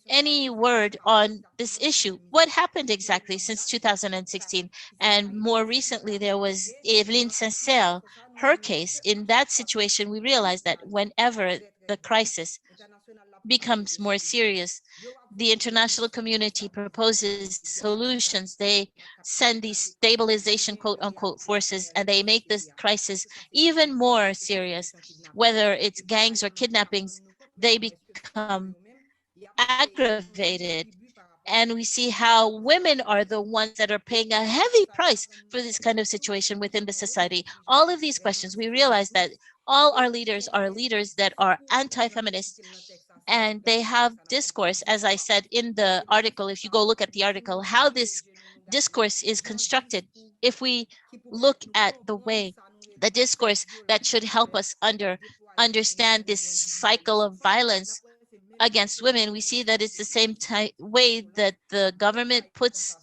any word on this issue. What happened exactly since 2016? And more recently, there was Evelyn Sincere, her case. In that situation, we realized that whenever the crisis becomes more serious, the international community proposes solutions. They send these stabilization, quote unquote, forces, and they make this crisis even more serious. Whether it's gangs or kidnappings, they become aggravated. And we see how women are the ones that are paying a heavy price for this kind of situation within the society. All of these questions, we realize that all our leaders are leaders that are anti-feminist, and they have discourse, as I said in the article. If you go look at the article, how this discourse is constructed, if we look at the way, the discourse that should help us understand this cycle of violence against women, we see that it's the same way that the government puts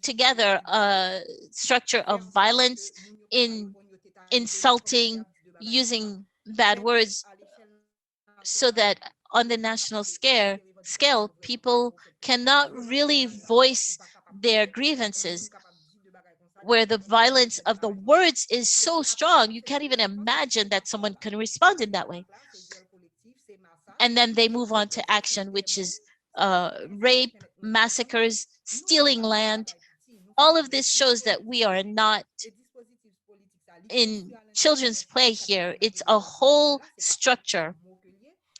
together a structure of violence in insulting, using bad words, so that on the national scale, people cannot really voice their grievances, where the violence of the words is so strong, you can't even imagine that someone can respond in that way. And then they move on to action, which is rape, massacres, stealing land. All of this shows that we are not in children's play here. It's a whole structure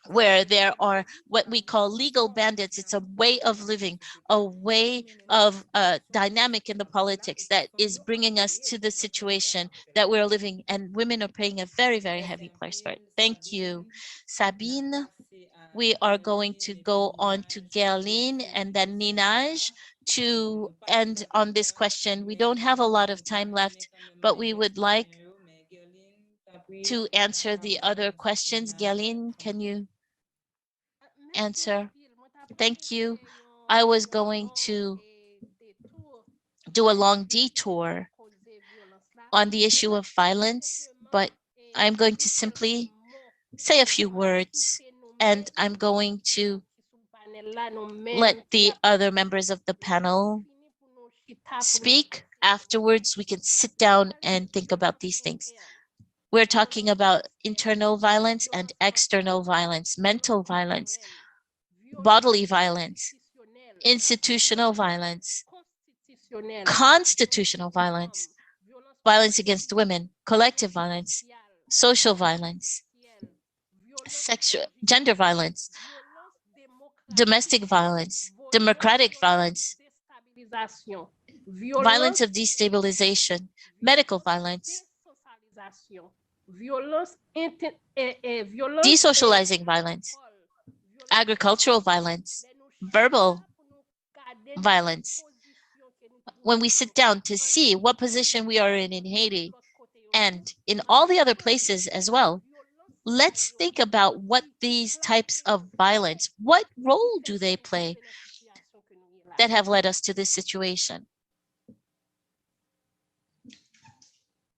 where there are what we call legal bandits. It's a way of living, a way of dynamic in the politics that is bringing us to the situation that we're living, and women are paying a very, very heavy price for it. Thank you, Sabine. We are going to go on to Gerline and then Ninaj to end on this question. We don't have a lot of time left, but we would like to answer the other questions. Galine, can you answer? Thank you. I was going to do a long detour on the issue of violence, but I'm going to simply say a few words, and I'm going to let the other members of the panel speak. Afterwards, we can sit down and think about these things. We're talking about internal violence and external violence, mental violence, bodily violence, institutional violence, constitutional violence, violence against women, collective violence, social violence, gender violence, domestic violence, democratic violence, violence of destabilization, medical violence, desocializing violence, agricultural violence, verbal violence. When we sit down to see what position we are in Haiti and in all the other places as well, let's think about what these types of violence, what role do they play that have led us to this situation?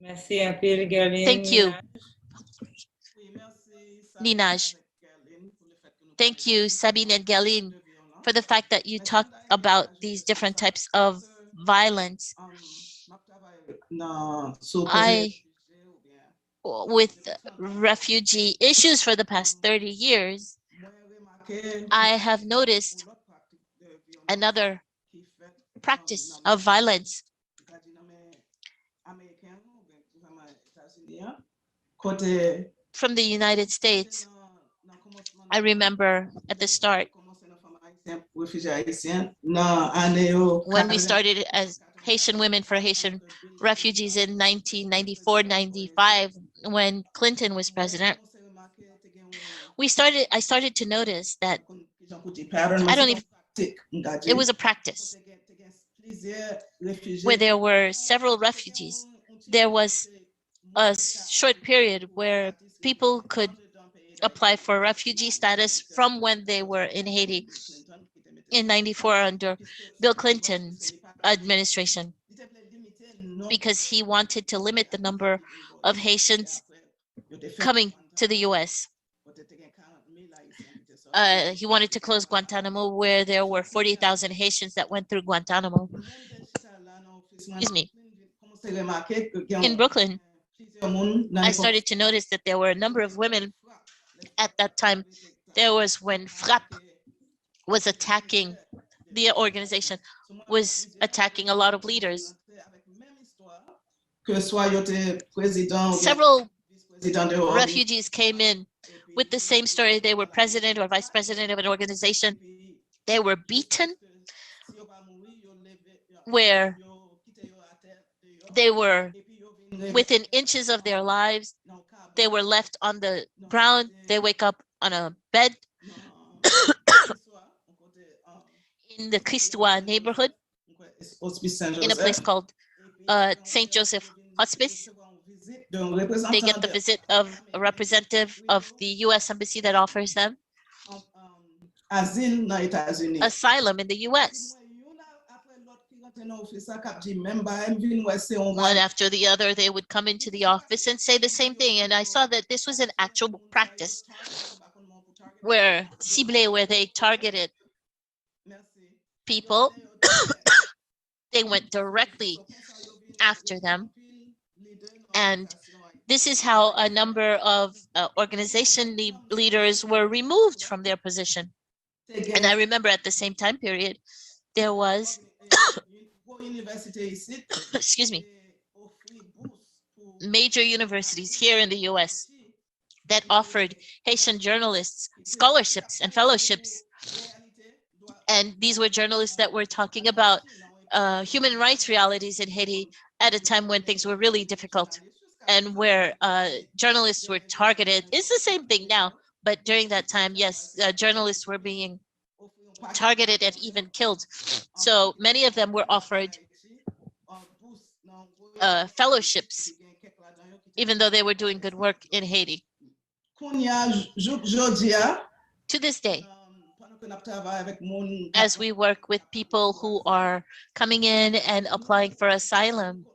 Thank you, Ninaj. Thank you, Sabine and Galine, for the fact that you talked about these different types of violence. With refugee issues for the past 30 years, I have noticed another practice of violence from the United States. I remember at the start, when we started as Haitian Women for Haitian Refugees in 1994-95, when Clinton was president, I started to notice that it was a practice where there were several refugees. There was a short period where people could apply for refugee status from when they were in Haiti in 94 under Bill Clinton's administration, because he wanted to limit the number of Haitians coming to the US. He wanted to close Guantanamo, where there were 40,000 Haitians that went through Guantanamo. Excuse me. In Brooklyn, I started to notice that there were a number of women at that time. There was when FRAP was attacking, the organization was attacking a lot of leaders. Several refugees came in with the same story. They were president or vice president of an organization. They were beaten, where they were within inches of their lives. They were left on the ground. They wake up on a bed in the Christois neighborhood, in a place called St. Joseph Hospice. They get the visit of a representative of the US Embassy that offers them asylum in the US. One after the other, they would come into the office and say the same thing. And I saw that this was an actual practice where they targeted people. They went directly after them. And this is how a number of organization leaders were removed from their position. And I remember at the same time period, there was, excuse me, major universities here in the US that offered Haitian journalists scholarships and fellowships. And these were journalists that were talking about human rights realities in Haiti at a time when things were really difficult, and where journalists were targeted. It's the same thing now, but during that time, yes, journalists were being targeted and even killed. So many of them were offered fellowships, even though they were doing good work in Haiti. To this day, as we work with people who are coming in and applying for asylum,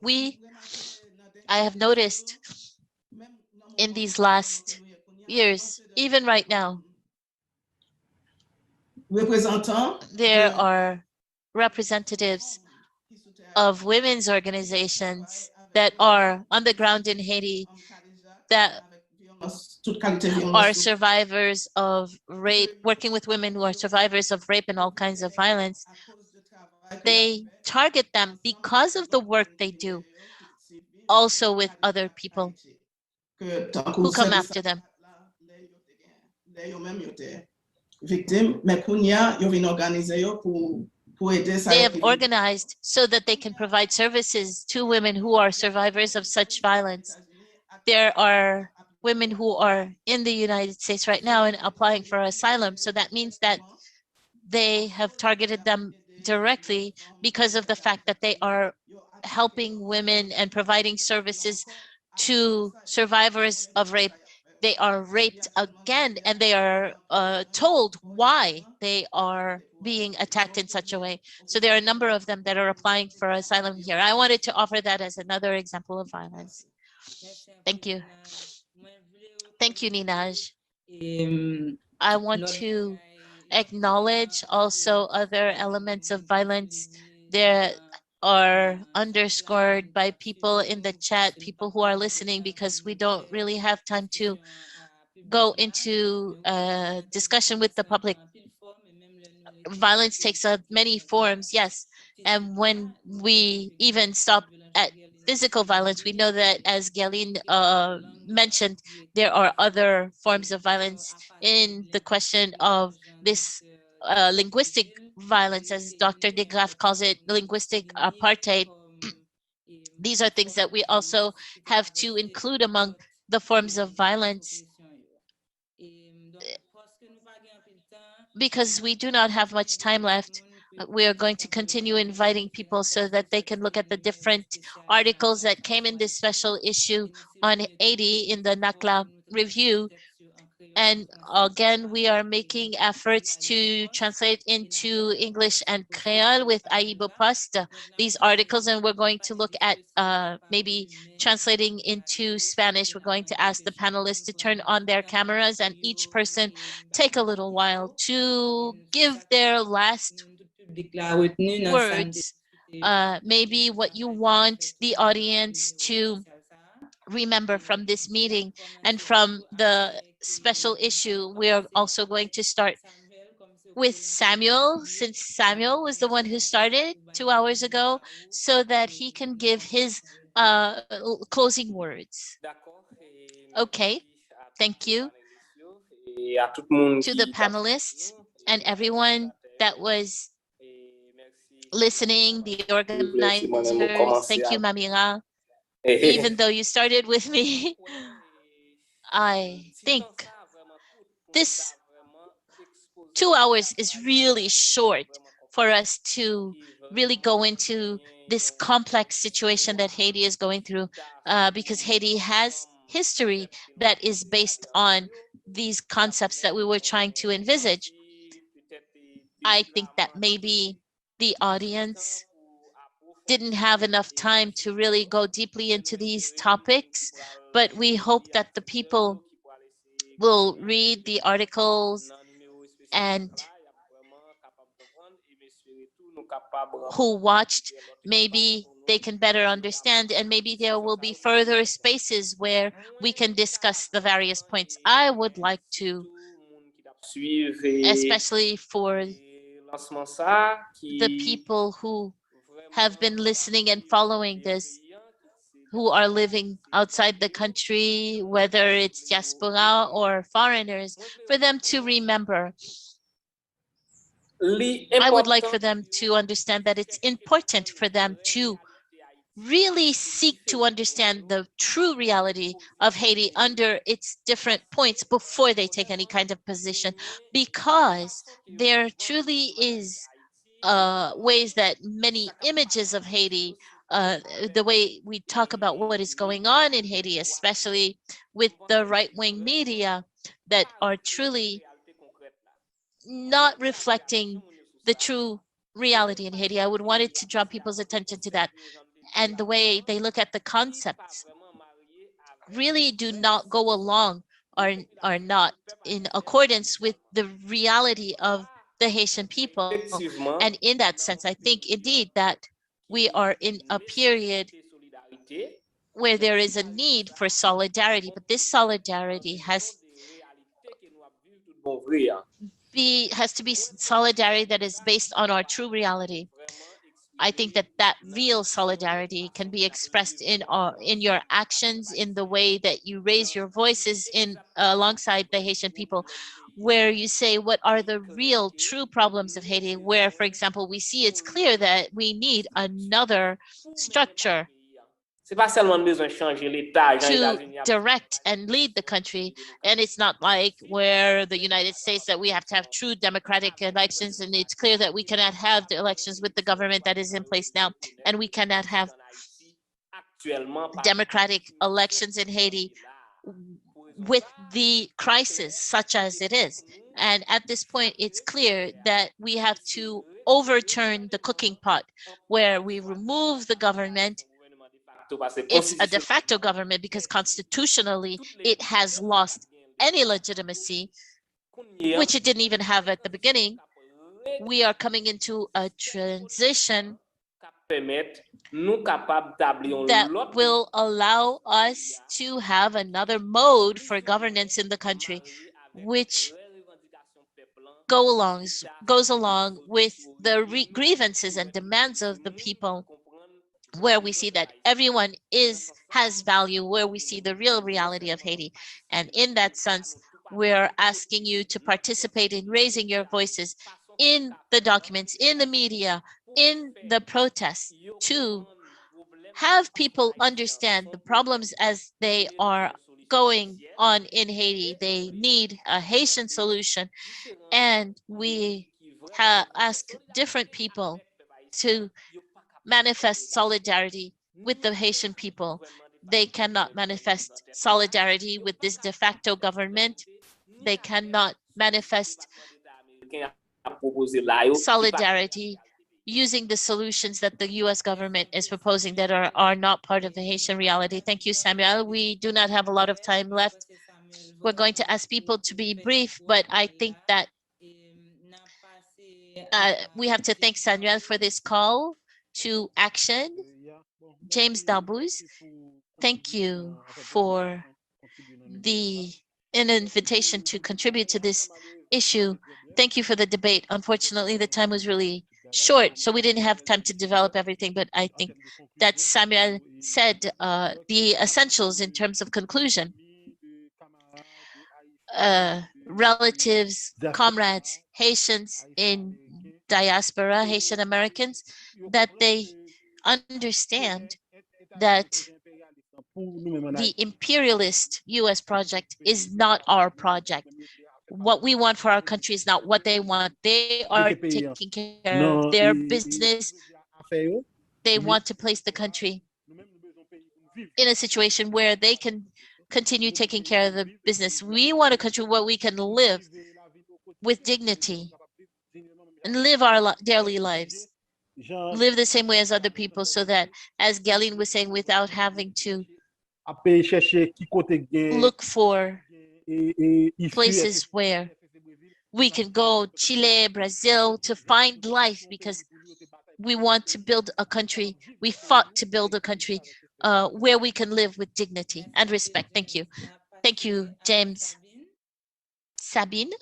I have noticed in these last years, even right now, there are representatives of women's organizations that are on the ground in Haiti that are survivors of rape, working with women who are survivors of rape and all kinds of violence. They target them because of the work they do, also with other people who come after them. They have organized so that they can provide services to women who are survivors of such violence. There are women who are in the United States right now and applying for asylum. So that means that they have targeted them directly because of the fact that they are helping women and providing services to survivors of rape. They are raped again, and they are told why they are being attacked in such a way. So there are a number of them that are applying for asylum here. I wanted to offer that as another example of violence. Thank you. Thank you, Ninaj. I want to acknowledge also other elements of violence that are underscored by people in the chat, people who are listening, because we don't really have time to go into a discussion with the public. Violence takes many forms, yes. And when we even stop at physical violence, we know that, as Galine mentioned, there are other forms of violence in the question of this linguistic violence, as Dr. de Graaf calls it, linguistic apartheid. These are things that we also have to include among the forms of violence. Because we do not have much time left, we are going to continue inviting people so that they can look at the different articles that came in this special issue on Haiti in the NACLA review. And again, we are making efforts to translate into English and Creole with Aibo Post these articles, and we're going to look at maybe translating into Spanish. We're going to ask the panelists to turn on their cameras and each person take a little while to give their last words, maybe what you want the audience to remember from this meeting and from the special issue. We are also going to start with Samuel, since Samuel was the one who started 2 hours ago, so that he can give his closing words. Okay, thank you to the panelists and everyone that was listening, the organizers. Thank you, Mamira. Even though you started with me, I think this 2 hours is really short for us to really go into this complex situation that Haiti is going through, because Haiti has history that is based on these concepts that we were trying to envisage. I think that maybe the audience didn't have enough time to really go deeply into these topics, but we hope that the people will read the articles and who watched, maybe they can better understand, and maybe there will be further spaces where we can discuss the various points. I would like to, especially for the people who have been listening and following this, who are living outside the country, whether it's diaspora or foreigners, for them to remember. I would like for them to understand that it's important for them to really seek to understand the true reality of Haiti under its different points before they take any kind of position, because there truly is ways that many images of Haiti, the way we talk about what is going on in Haiti, especially with the right-wing media that are truly not reflecting the true reality in Haiti. I would want it to draw people's attention to that. And the way they look at the concepts really do not go along or are not in accordance with the reality of the Haitian people. And in that sense, I think indeed that we are in a period where there is a need for solidarity, but this solidarity has to be solidarity that is based on our true reality. I think that that real solidarity can be expressed in your actions, in the way that you raise your voices in alongside the Haitian people, where you say what are the real true problems of Haiti, where, for example, we see it's clear that we need another structure to direct and lead the country. And it's not like where the United States that we have to have true democratic elections, and it's clear that we cannot have the elections with the government that is in place now, and we cannot have democratic elections in Haiti with the crisis such as it is. And at this point, it's clear that we have to overturn the cooking pot, where we remove the government. It's a de facto government because constitutionally it has lost any legitimacy, which it didn't even have at the beginning. We are coming into a transition that will allow us to have another mode for governance in the country, which goes along with the grievances and demands of the people, where we see that everyone has value, where we see the real reality of Haiti. And in that sense, we're asking you to participate in raising your voices in the documents, in the media, in the protests, to have people understand the problems as they are going on in Haiti. They need a Haitian solution, and we ask different people to manifest solidarity with the Haitian people. They cannot manifest solidarity with this de facto government. They cannot manifest solidarity using the solutions that the US government is proposing that are not part of the Haitian reality. Thank you, Samuel. We do not have a lot of time left. We're going to ask people to be brief, but I think that we have to thank Samuel for this call to action. James Dabuz, thank you for an invitation to contribute to this issue. Thank you for the debate. Unfortunately, the time was really short, so we didn't have time to develop everything, but I think that Samuel said the essentials in terms of conclusion. Relatives, comrades, Haitians in diaspora, Haitian Americans, that they understand that the imperialist US project is not our project. What we want for our country is not what they want. They are taking care of their business. They want to place the country in a situation where they can continue taking care of the business. We want a country where we can live with dignity and live our daily lives, live the same way as other people, so that, as Galine was saying, without having to look for places where we can go, Chile, Brazil, to find life, because we want to build a country, we fought to build a country where we can live with dignity and respect. Thank you. Thank you, James. Sabine?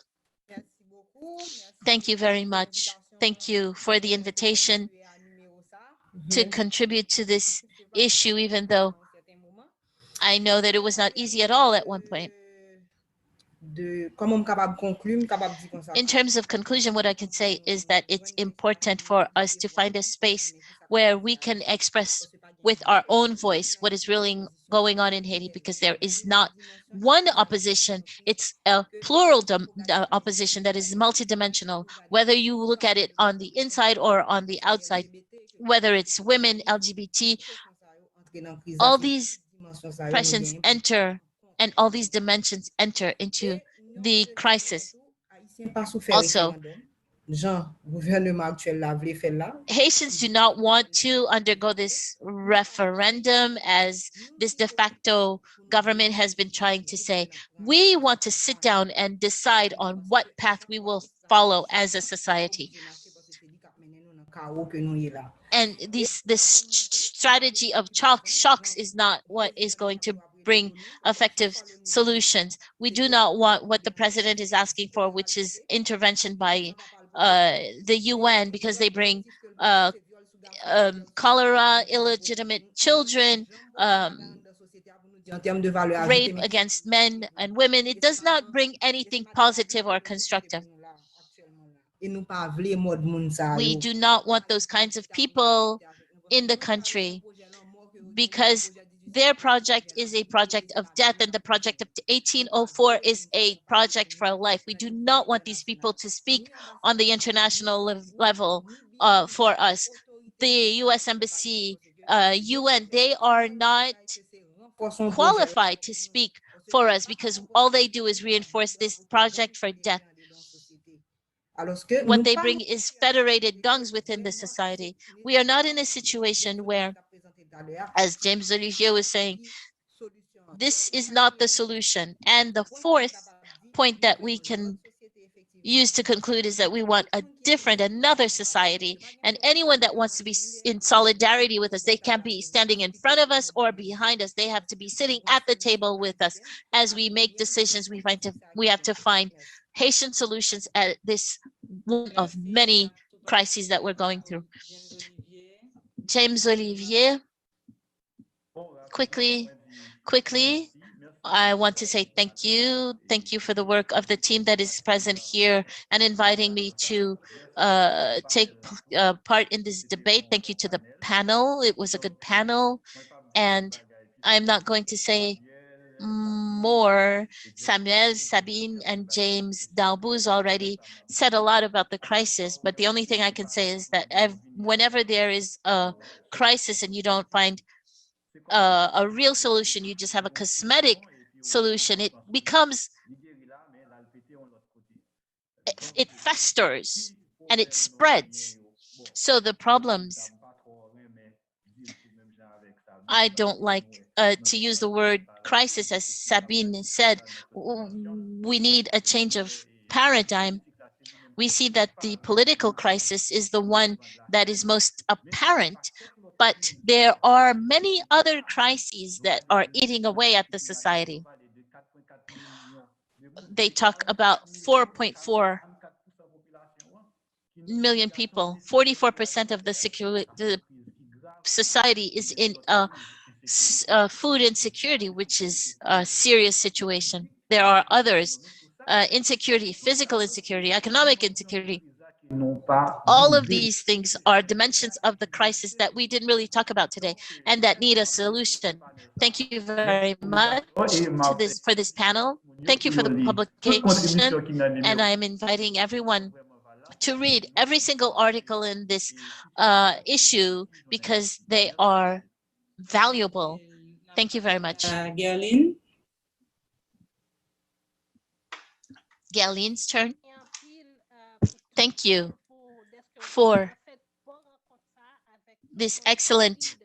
Thank you very much. Thank you for the invitation to contribute to this issue, even though I know that it was not easy at all at one point. In terms of conclusion, what I can say is that it's important for us to find a space where we can express with our own voice what is really going on in Haiti, because there is not one opposition. It's a plural opposition that is multidimensional, whether you look at it on the inside or on the outside, whether it's women, LGBT, all these pressions enter and all these dimensions enter into the crisis. Also, Haitians do not want to undergo this referendum, as this de facto government has been trying to say. We want to sit down and decide on what path we will follow as a society. And this strategy of shocks is not what is going to bring effective solutions. We do not want what the president is asking for, which is intervention by the UN, because they bring cholera, illegitimate children, rape against men and women. It does not bring anything positive or constructive. We do not want those kinds of people in the country, because their project is a project of death, and the project of 1804 is a project for life. We do not want these people to speak on the international level for us. The U.S. Embassy, UN, they are not qualified to speak for us, because all they do is reinforce this project for death. What they bring is federated gangs within the society. We are not in a situation where, as James Olivier was saying, this is not the solution. And the fourth point that we can use to conclude is that we want another society, and anyone that wants to be in solidarity with us, they can't be standing in front of us or behind us. They have to be sitting at the table with us as we make decisions. We have to find Haitian solutions at this one of many crises that we're going through. James Olivier, quickly, I want to say thank you. Thank you for the work of the team that is present here and inviting me to take part in this debate. Thank you to the panel. It was a good panel, and I'm not going to say more. Samuel, Sabine, and James Dalbouz already said a lot about the crisis, but the only thing I can say is that whenever there is a crisis and you don't find a real solution, you just have a cosmetic solution, it becomes, it festers and it spreads. So the problems, I don't like to use the word crisis, as Sabine said. We need a change of paradigm. We see that the political crisis is the one that is most apparent, but there are many other crises that are eating away at the society. They talk about 4.4 million people. 44% of the society is in food insecurity, which is a serious situation. There are others, insecurity, physical insecurity, economic insecurity. All of these things are dimensions of the crisis that we didn't really talk about today and that need a solution. Thank you very much for this panel. Thank you for the publication, and I'm inviting everyone to read every single article in this issue, because they are valuable. Thank you very much. Gerline's turn. Thank you for this excellent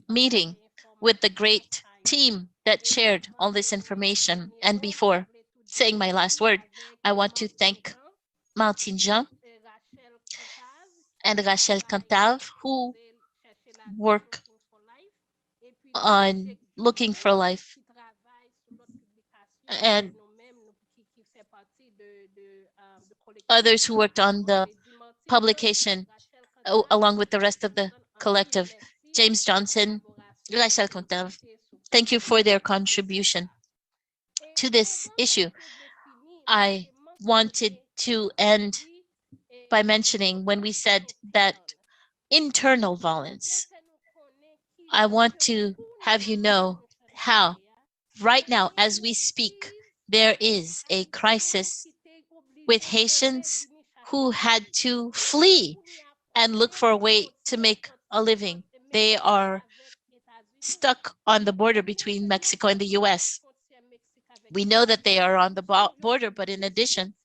meeting with the great team that shared all this information. And before saying my last word, I want to thank Martin Jean and Rachel Cantave, who work on Looking for Life, and others who worked on the publication along with the rest of the collective. James Johnson, Rachel Cantave, thank you for their contribution to this issue. I wanted to end by mentioning when we said that internal violence, I want to have you know how right now, as we speak, there is a crisis with Haitians who had to flee and look for a way to make a living. They are stuck on the border between Mexico and the US. We know that they are on the border, but in addition,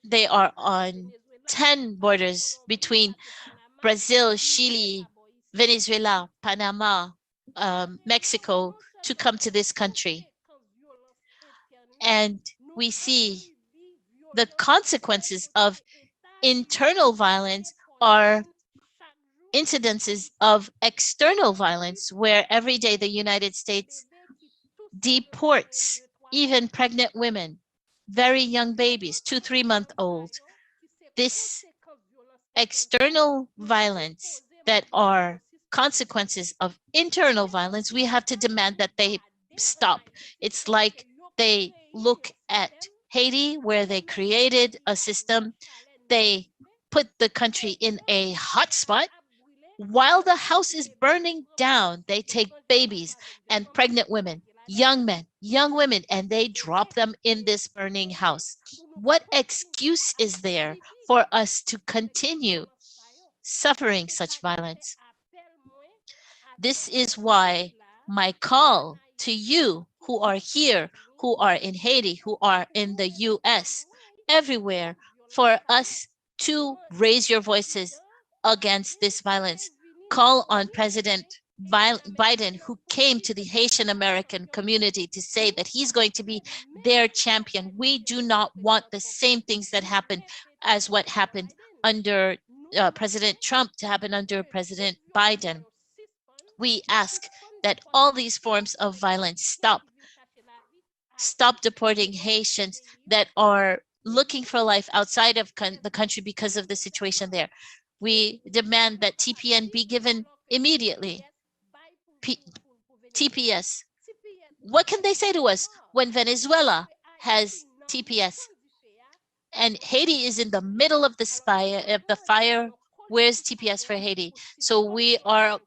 they are on 10 borders between Brazil, Chile, Venezuela, Panama, Mexico to come to this country. And we see the consequences of internal violence are incidences of external violence, where every day the United States deports even pregnant women, very young babies, 2-3-month-old. This external violence that are consequences of internal violence, we have to demand that they stop. It's like they look at Haiti, where they created a system. They put the country in a hotspot. While the house is burning down, they take babies and pregnant women, young men, young women, and they drop them in this burning house. What excuse is there for us to continue suffering such violence? This is why my call to you who are here, who are in Haiti, who are in the US, everywhere, for us to raise your voices against this violence. Call on President Biden, who came to the Haitian American community to say that he's going to be their champion. We do not want the same things that happened as what happened under President Trump to happen under President Biden. We ask that all these forms of violence stop. Stop deporting Haitians that are looking for life outside of the country because of the situation there. We demand that TPN be given immediately. TPS. What can they say to us when Venezuela has TPS? And Haiti is in the middle of the fire. Where's TPS for Haiti? So we are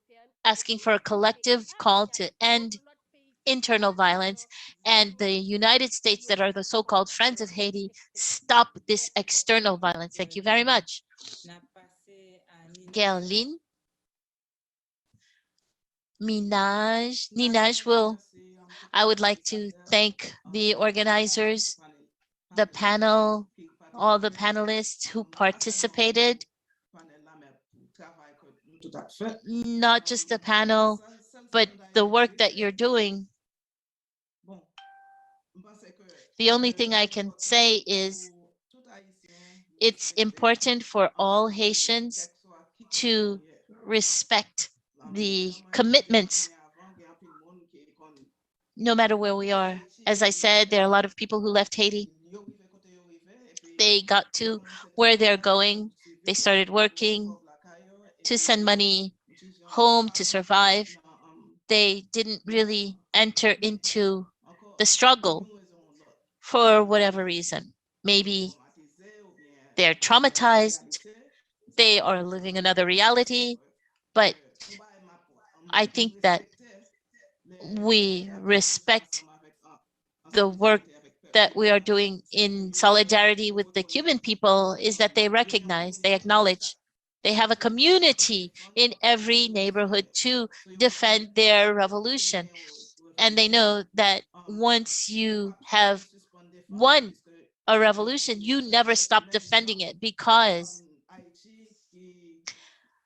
asking for a collective call to end internal violence, and the United States, that are the so-called friends of Haiti, stop this external violence. Thank you very much. Gerlin, Ninaj will, I would like to thank the organizers, the panel, all the panelists who participated. Not just the panel, but the work that you're doing. The only thing I can say is it's important for all Haitians to respect the commitments, no matter where we are. As I said, there are a lot of people who left Haiti. They got to where they're going. They started working to send money home to survive. They didn't really enter into the struggle for whatever reason. Maybe they're traumatized, they are living another reality, but I think that we respect the work that we are doing in solidarity with the Cuban people, is that they recognize, they acknowledge, they have a community in every neighborhood to defend their revolution. And they know that once you have won a revolution, you never stop defending it, because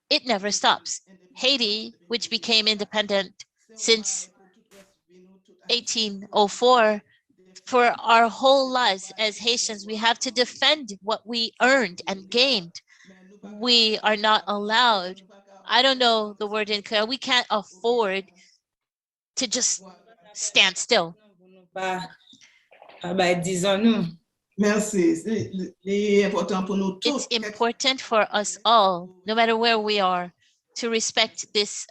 it never stops. Haiti, which became independent since 1804, for our whole lives as Haitians, we have to defend what we earned and gained. We are not allowed, I don't know the word in Creole, we can't afford to just stand still. It's important for us all, no matter where we are, to respect this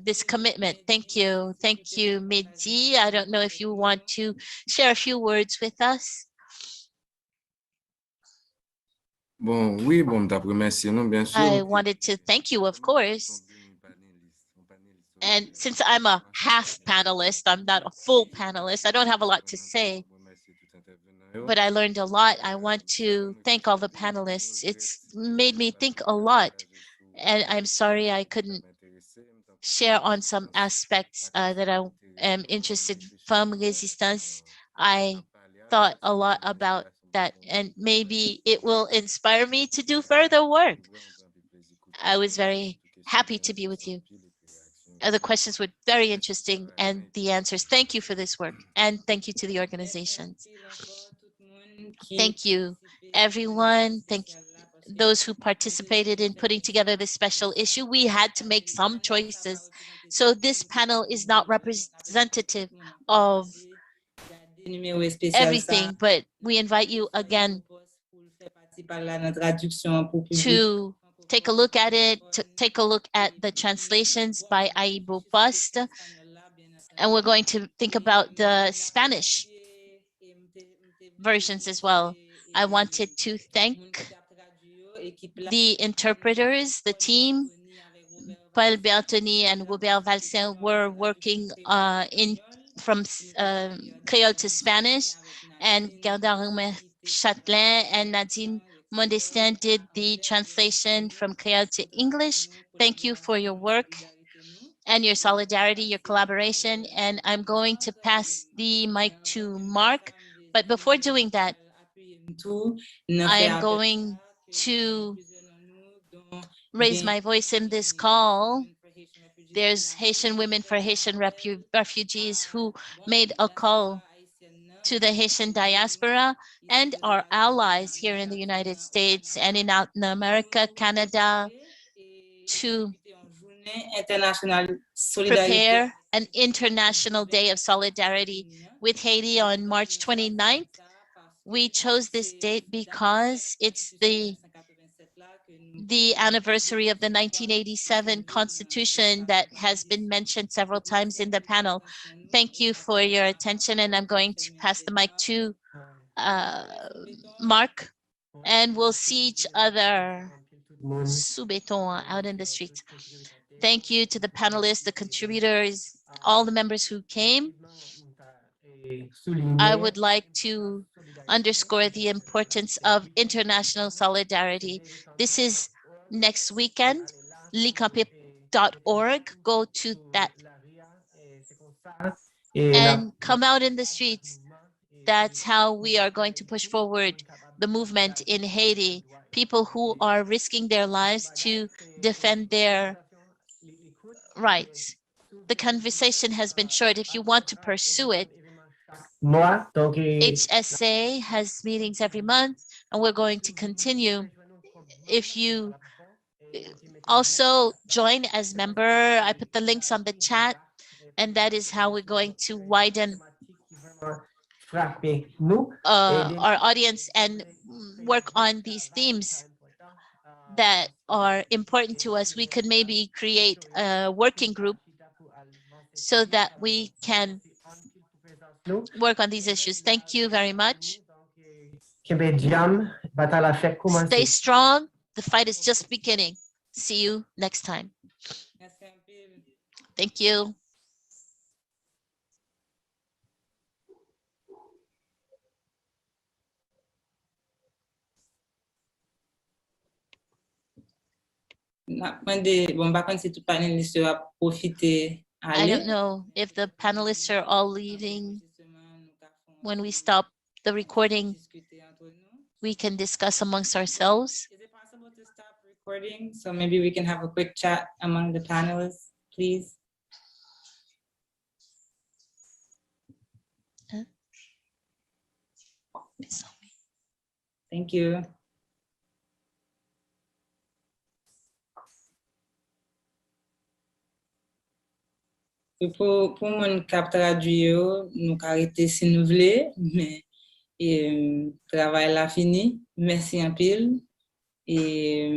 this commitment. Thank you. Thank you, Mehdi. I don't know if you want to share a few words with us. Bon, oui, bon, d'après merci, non, bien sûr. I wanted to thank you, of course. And since I'm a half panelist, I'm not a full panelist, I don't have a lot to say, but I learned a lot. I want to thank all the panelists. It's made me think a lot. And I'm sorry I couldn't share on some aspects that I am interested from resistance. I thought a lot about that, and maybe it will inspire me to do further work. I was very happy to be with you. The questions were very interesting, and the answers. Thank you for this work, and thank you to the organizations. Thank you, everyone. Thank you, those who participated in putting together this special issue. We had to make some choices. So this panel is not representative of everything, but we invite you again to take a look at it, to take a look at the translations by Aibo Post. And we're going to think about the Spanish versions as well. I wanted to thank the interpreters, the team. Paul Bertoni and Robert Valsin were working from Creole to Spanish, and Garnered Châtelain and Nadine Modestin did the translation from Creole to English. Thank you for your work and your solidarity, your collaboration. And I'm going to pass the mic to Mark. But before doing that, I am going to raise my voice in this call. There's Haitian Women for Haitian Refugees who made a call to the Haitian diaspora and our allies here in the United States and in Latin America, Canada, to prepare an International Day of Solidarity with Haiti on March 29th. We chose this date because it's the anniversary of the 1987 Constitution that has been mentioned several times in the panel. Thank you for your attention, and I'm going to pass the mic to Mark, and we'll see each other sous béton out in the streets. Thank you to the panelists, the contributors, all the members who came. I would like to underscore the importance of international solidarity. This is next weekend, licampip.org. Go to that and come out in the streets. That's how we are going to push forward the movement in Haiti. People who are risking their lives to defend their rights. The conversation has been short. If you want to pursue it, HSA has meetings every month, and we're going to continue. If you also join as member, I put the links on the chat, and that is how we're going to widen our audience and work on these themes that are important to us. We could maybe create a working group so that we can work on these issues. Thank you very much. Stay strong. The fight is just beginning. See you next time. Thank you. I don't know if the panelists are all leaving. When we stop the recording, we can discuss amongst ourselves. Is it possible to stop recording so maybe we can have a quick chat among the panelists, please? Thank you. Pour mon cap traduit, nous arrêter si nous voulons, mais travail là fini. Merci en pile. Et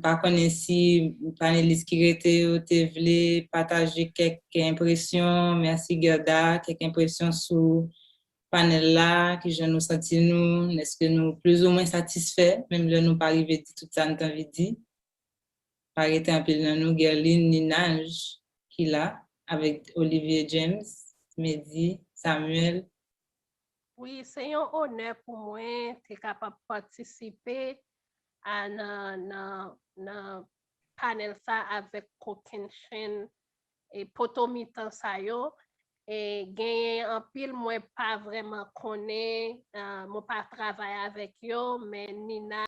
par contre, si panélistes qui étaient te voulaient partager quelques impressions, merci Gerda, quelques impressions sur panel là, que je nous senti nous, est-ce que nous plus ou moins satisfaits, même là nous pas arrivé dit tout ça nous t'avait dit. Par exemple, nous Gerline Ninage qui là, avec Olivier James, Mehdi, Samuel. Oui, c'est un honneur pour moi d'être capable de participer à un panel ça avec Cooking Chain et Potomitan Sayo. Et gagner en pile, moi pas vraiment connaît, moi pas travailler avec eux, mais Nina